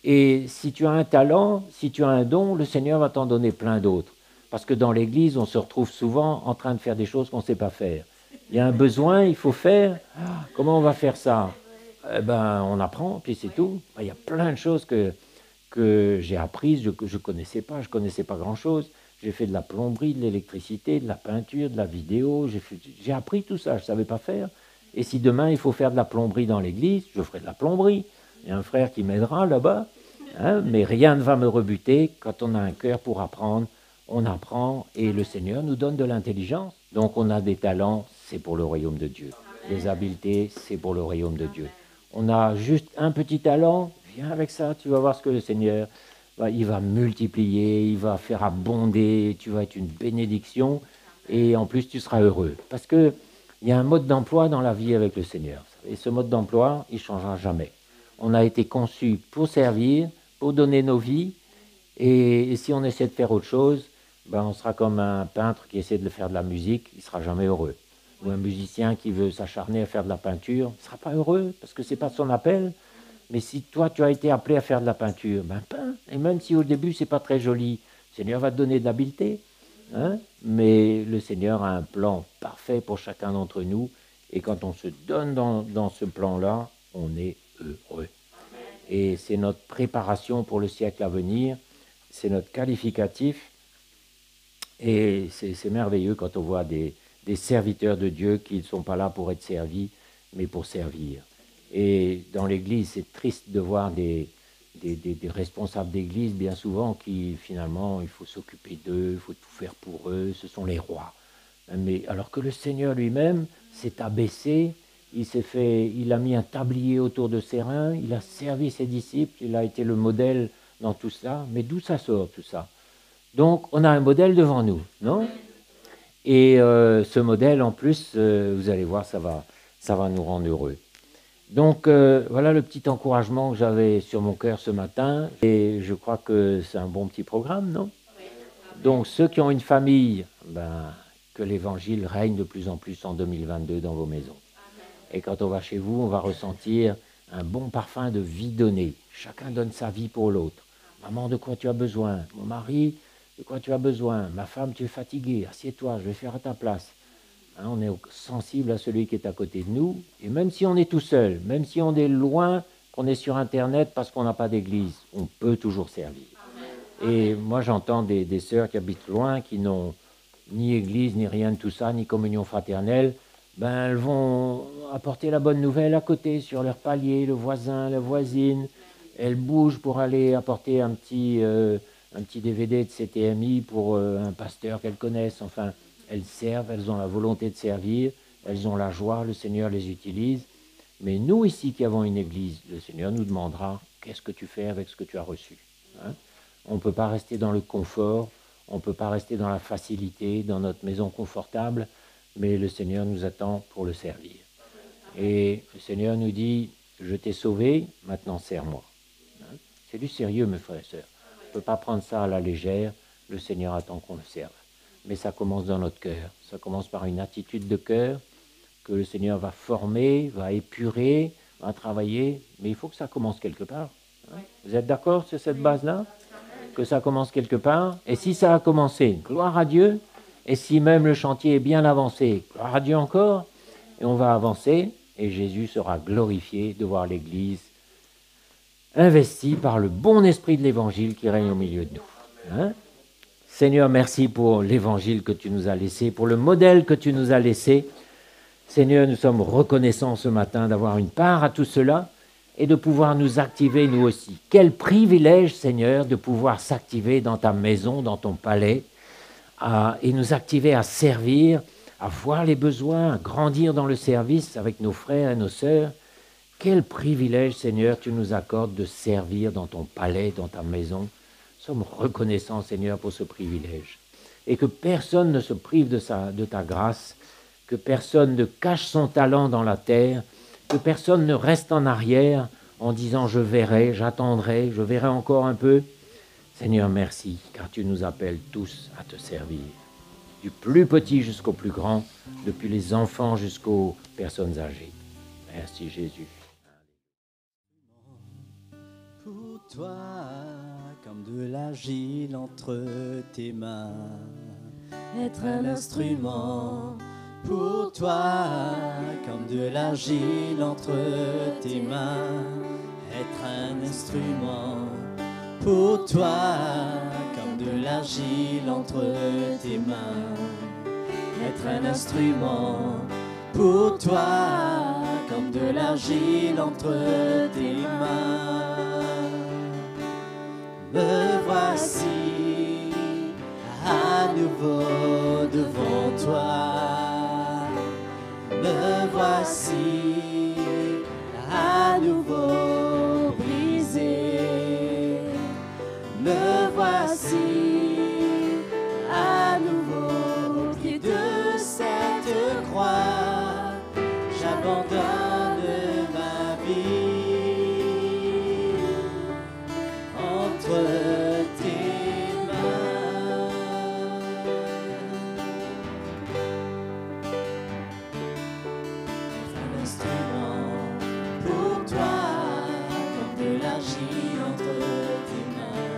Et si tu as un talent, si tu as un don, le Seigneur va t'en donner plein d'autres. Parce que dans l'Église, on se retrouve souvent en train de faire des choses qu'on ne sait pas faire. Il y a un besoin, il faut faire. Comment on va faire ça? On apprend, puis c'est tout. Il y a plein de choses que j'ai apprises, je ne connaissais pas grand-chose. J'ai fait de la plomberie, de l'électricité, de la peinture, de la vidéo. J'ai appris tout ça, je ne savais pas faire. Et si demain, il faut faire de la plomberie dans l'église, je ferai de la plomberie. Il y a un frère qui m'aidera là-bas. Mais rien ne va me rebuter. Quand on a un cœur pour apprendre, on apprend et le Seigneur nous donne de l'intelligence. Donc on a des talents, c'est pour le royaume de Dieu. Les habiletés, c'est pour le royaume de Dieu. On a juste un petit talent, viens avec ça, tu vas voir ce que le Seigneur, il va multiplier, il va faire abonder, tu vas être une bénédiction et en plus tu seras heureux. Parce qu'il y a un mode d'emploi dans la vie avec le Seigneur. Et ce mode d'emploi, il ne changera jamais. On a été conçus pour servir, pour donner nos vies. Et si on essaie de faire autre chose, on sera comme un peintre qui essaie de faire de la musique, il ne sera jamais heureux. Ou un musicien qui veut s'acharner à faire de la peinture, il ne sera pas heureux parce que ce n'est pas son appel. Mais si toi, tu as été appelé à faire de la peinture, peins. Et même si au début, ce n'est pas très joli, le Seigneur va te donner de l'habileté. Hein? Mais le Seigneur a un plan parfait pour chacun d'entre nous. Et quand on se donne dans ce plan-là, on est heureux. Et c'est notre préparation pour le siècle à venir. C'est notre qualificatif. Et c'est merveilleux quand on voit des serviteurs de Dieu qui ne sont pas là pour être servis, mais pour servir. Et dans l'Église, c'est triste de voir des responsables d'Église, bien souvent, qui finalement, il faut s'occuper d'eux, il faut tout faire pour eux, ce sont les rois. Mais alors que le Seigneur lui-même s'est abaissé, il a mis un tablier autour de ses reins, il a servi ses disciples, il a été le modèle dans tout cela. Mais d'où ça sort tout ça? Donc, on a un modèle devant nous, non? Et ce modèle, en plus, vous allez voir, ça va nous rendre heureux. Donc, voilà le petit encouragement que j'avais sur mon cœur ce matin. Et je crois que c'est un bon petit programme, non? Donc, ceux qui ont une famille, que l'Évangile règne de plus en plus en 2022 dans vos maisons. Et quand on va chez vous, on va ressentir un bon parfum de vie donnée. Chacun donne sa vie pour l'autre. Maman, de quoi tu as besoin? Mon mari, de quoi tu as besoin? Ma femme, tu es fatiguée, assieds-toi, je vais faire à ta place. On est sensible à celui qui est à côté de nous. Et même si on est tout seul, même si on est loin, qu'on est sur Internet parce qu'on n'a pas d'église, on peut toujours servir. Et moi, j'entends des sœurs qui habitent loin, qui n'ont ni église, ni rien de tout ça, ni communion fraternelle. Elles vont apporter la bonne nouvelle à côté, sur leur palier, le voisin, la voisine. Elles bougent pour aller apporter un petit DVD de CTMI pour un pasteur qu'elles connaissent. Enfin, elles servent, elles ont la volonté de servir, elles ont la joie, le Seigneur les utilise. Mais nous ici qui avons une église, le Seigneur nous demandera qu'est-ce que tu fais avec ce que tu as reçu. On ne peut pas rester dans le confort, on ne peut pas rester dans la facilité, dans notre maison confortable, mais le Seigneur nous attend pour le servir. Et le Seigneur nous dit, je t'ai sauvé, maintenant sers-moi. C'est du sérieux, mes frères et sœurs. On ne peut pas prendre ça à la légère, le Seigneur attend qu'on le serve. Mais ça commence dans notre cœur. Ça commence par une attitude de cœur que le Seigneur va former, va épurer, va travailler. Mais il faut que ça commence quelque part. Vous êtes d'accord sur cette base-là? Que ça commence quelque part. Et si ça a commencé, gloire à Dieu. Et si même le chantier est bien avancé, gloire à Dieu encore. Et on va avancer et Jésus sera glorifié de voir l'Église investie par le bon esprit de l'Évangile qui règne au milieu de nous. Seigneur, merci pour l'Évangile que tu nous as laissé, pour le modèle que tu nous as laissé. Seigneur, nous sommes reconnaissants ce matin d'avoir une part à tout cela et de pouvoir nous activer nous aussi. Quel privilège, Seigneur, de pouvoir s'activer dans ta maison, dans ton palais, et nous activer à servir, à voir les besoins, à grandir dans le service avec nos frères et nos sœurs. Quel privilège, Seigneur, tu nous accordes de servir dans ton palais, dans ta maison. Nous sommes reconnaissants, Seigneur, pour ce privilège. Et que personne ne se prive de ta grâce, que personne ne cache son talent dans la terre, que personne ne reste en arrière en disant « je verrai, j'attendrai, je verrai encore un peu ». Seigneur, merci, car tu nous appelles tous à te servir. Du plus petit jusqu'au plus grand, depuis les enfants jusqu'aux personnes âgées. Merci Jésus. Pour toi, comme de l'argile entre tes mains, être un instrument. Pour toi, comme de l'argile entre tes mains, être un instrument. Pour toi, comme de l'argile entre tes mains, être un instrument. Pour toi, comme de l'argile entre tes mains. Me voici à nouveau devant toi. Me voici à j'abandonne ma vie entre tes mains. Être un instrument pour toi, comme de l'argile entre tes mains.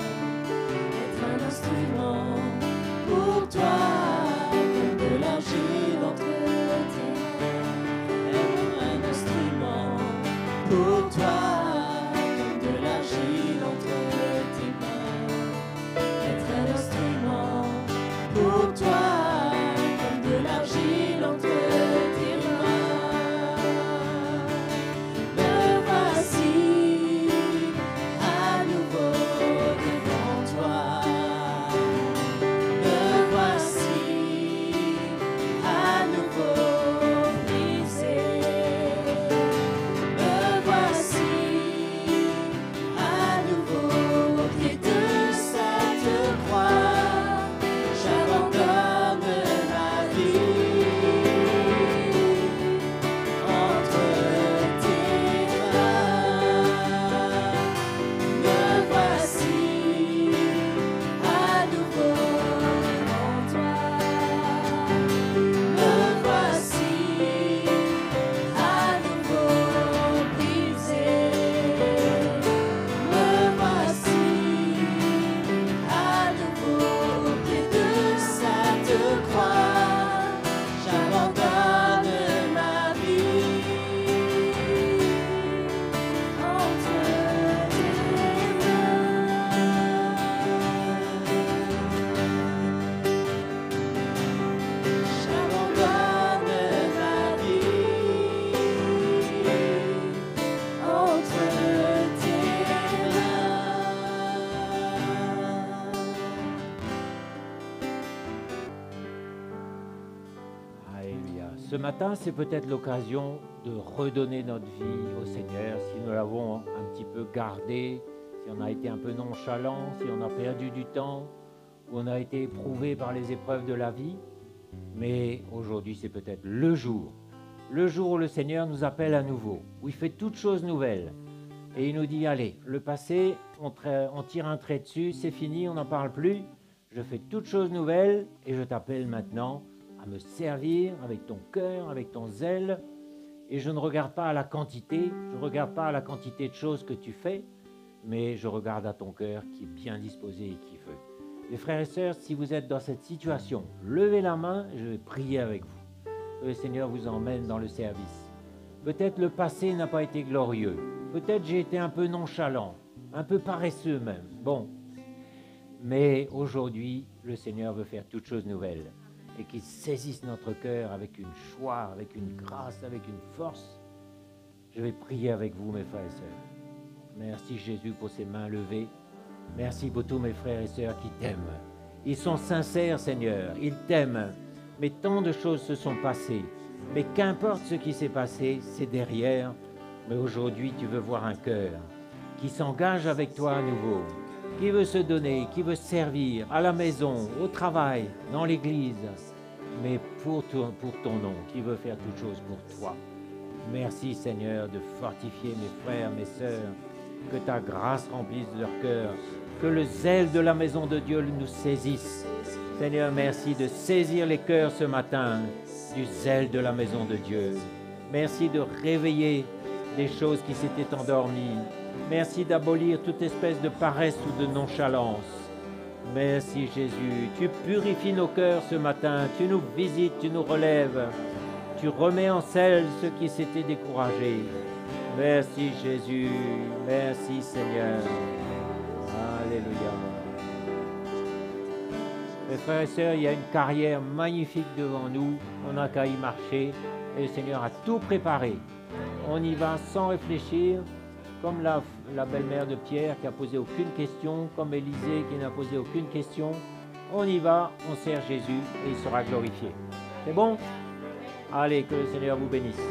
Être un instrument pour toi, comme de l'argile entre tes mains. Pour toi, comme de l'argile entre tes mains. Être un instrument pour toi, comme de l'argile entre tes mains. Me voici à nouveau devant toi. Me voici à nouveau brisé. Ce matin, c'est peut-être l'occasion de redonner notre vie au Seigneur, si nous l'avons un petit peu gardé, si on a été un peu nonchalant, si on a perdu du temps, ou on a été éprouvé par les épreuves de la vie. Mais aujourd'hui, c'est peut-être le jour où le Seigneur nous appelle à nouveau, où il fait toutes choses nouvelles. Et il nous dit, allez, le passé, on tire un trait dessus, c'est fini, on n'en parle plus. Je fais toutes choses nouvelles et je t'appelle maintenant à me servir avec ton cœur, avec ton zèle. Et je ne regarde pas à la quantité, je ne regarde pas à la quantité de choses que tu fais, mais je regarde à ton cœur qui est bien disposé et qui veut. Les frères et sœurs, si vous êtes dans cette situation, levez la main, je vais prier avec vous. Que le Seigneur vous emmène dans le service. Peut-être le passé n'a pas été glorieux. Peut-être j'ai été un peu nonchalant, un peu paresseux même. Bon, mais aujourd'hui, le Seigneur veut faire toutes choses nouvelles et qu'il saisisse notre cœur avec une joie, avec une grâce, avec une force. Je vais prier avec vous, mes frères et sœurs. Merci Jésus pour ces mains levées. Merci pour tous mes frères et sœurs qui t'aiment. Ils sont sincères, Seigneur, ils t'aiment. Mais tant de choses se sont passées. Mais qu'importe ce qui s'est passé, c'est derrière. Mais aujourd'hui, tu veux voir un cœur qui s'engage avec toi à nouveau, qui veut se donner, qui veut servir à la maison, au travail, dans l'église, mais pour ton nom, qui veut faire toutes choses pour toi. Merci Seigneur de fortifier mes frères, mes sœurs, que ta grâce remplisse leur cœur, que le zèle de la maison de Dieu nous saisisse. Seigneur, merci de saisir les cœurs ce matin du zèle de la maison de Dieu. Merci de réveiller les choses qui s'étaient endormies. Merci d'abolir toute espèce de paresse ou de nonchalance. Merci Jésus, tu purifies nos cœurs ce matin, tu nous visites, tu nous relèves, tu remets en selle ceux qui s'étaient découragés. Merci Jésus, merci Seigneur. Alléluia. Mes frères et sœurs, il y a une carrière magnifique devant nous, on n'a qu'à y marcher et le Seigneur a tout préparé. On y va sans réfléchir, comme la belle-mère de Pierre qui n'a posé aucune question, comme Élisée qui n'a posé aucune question. On y va, on sert Jésus et il sera glorifié. C'est bon? Allez, que le Seigneur vous bénisse.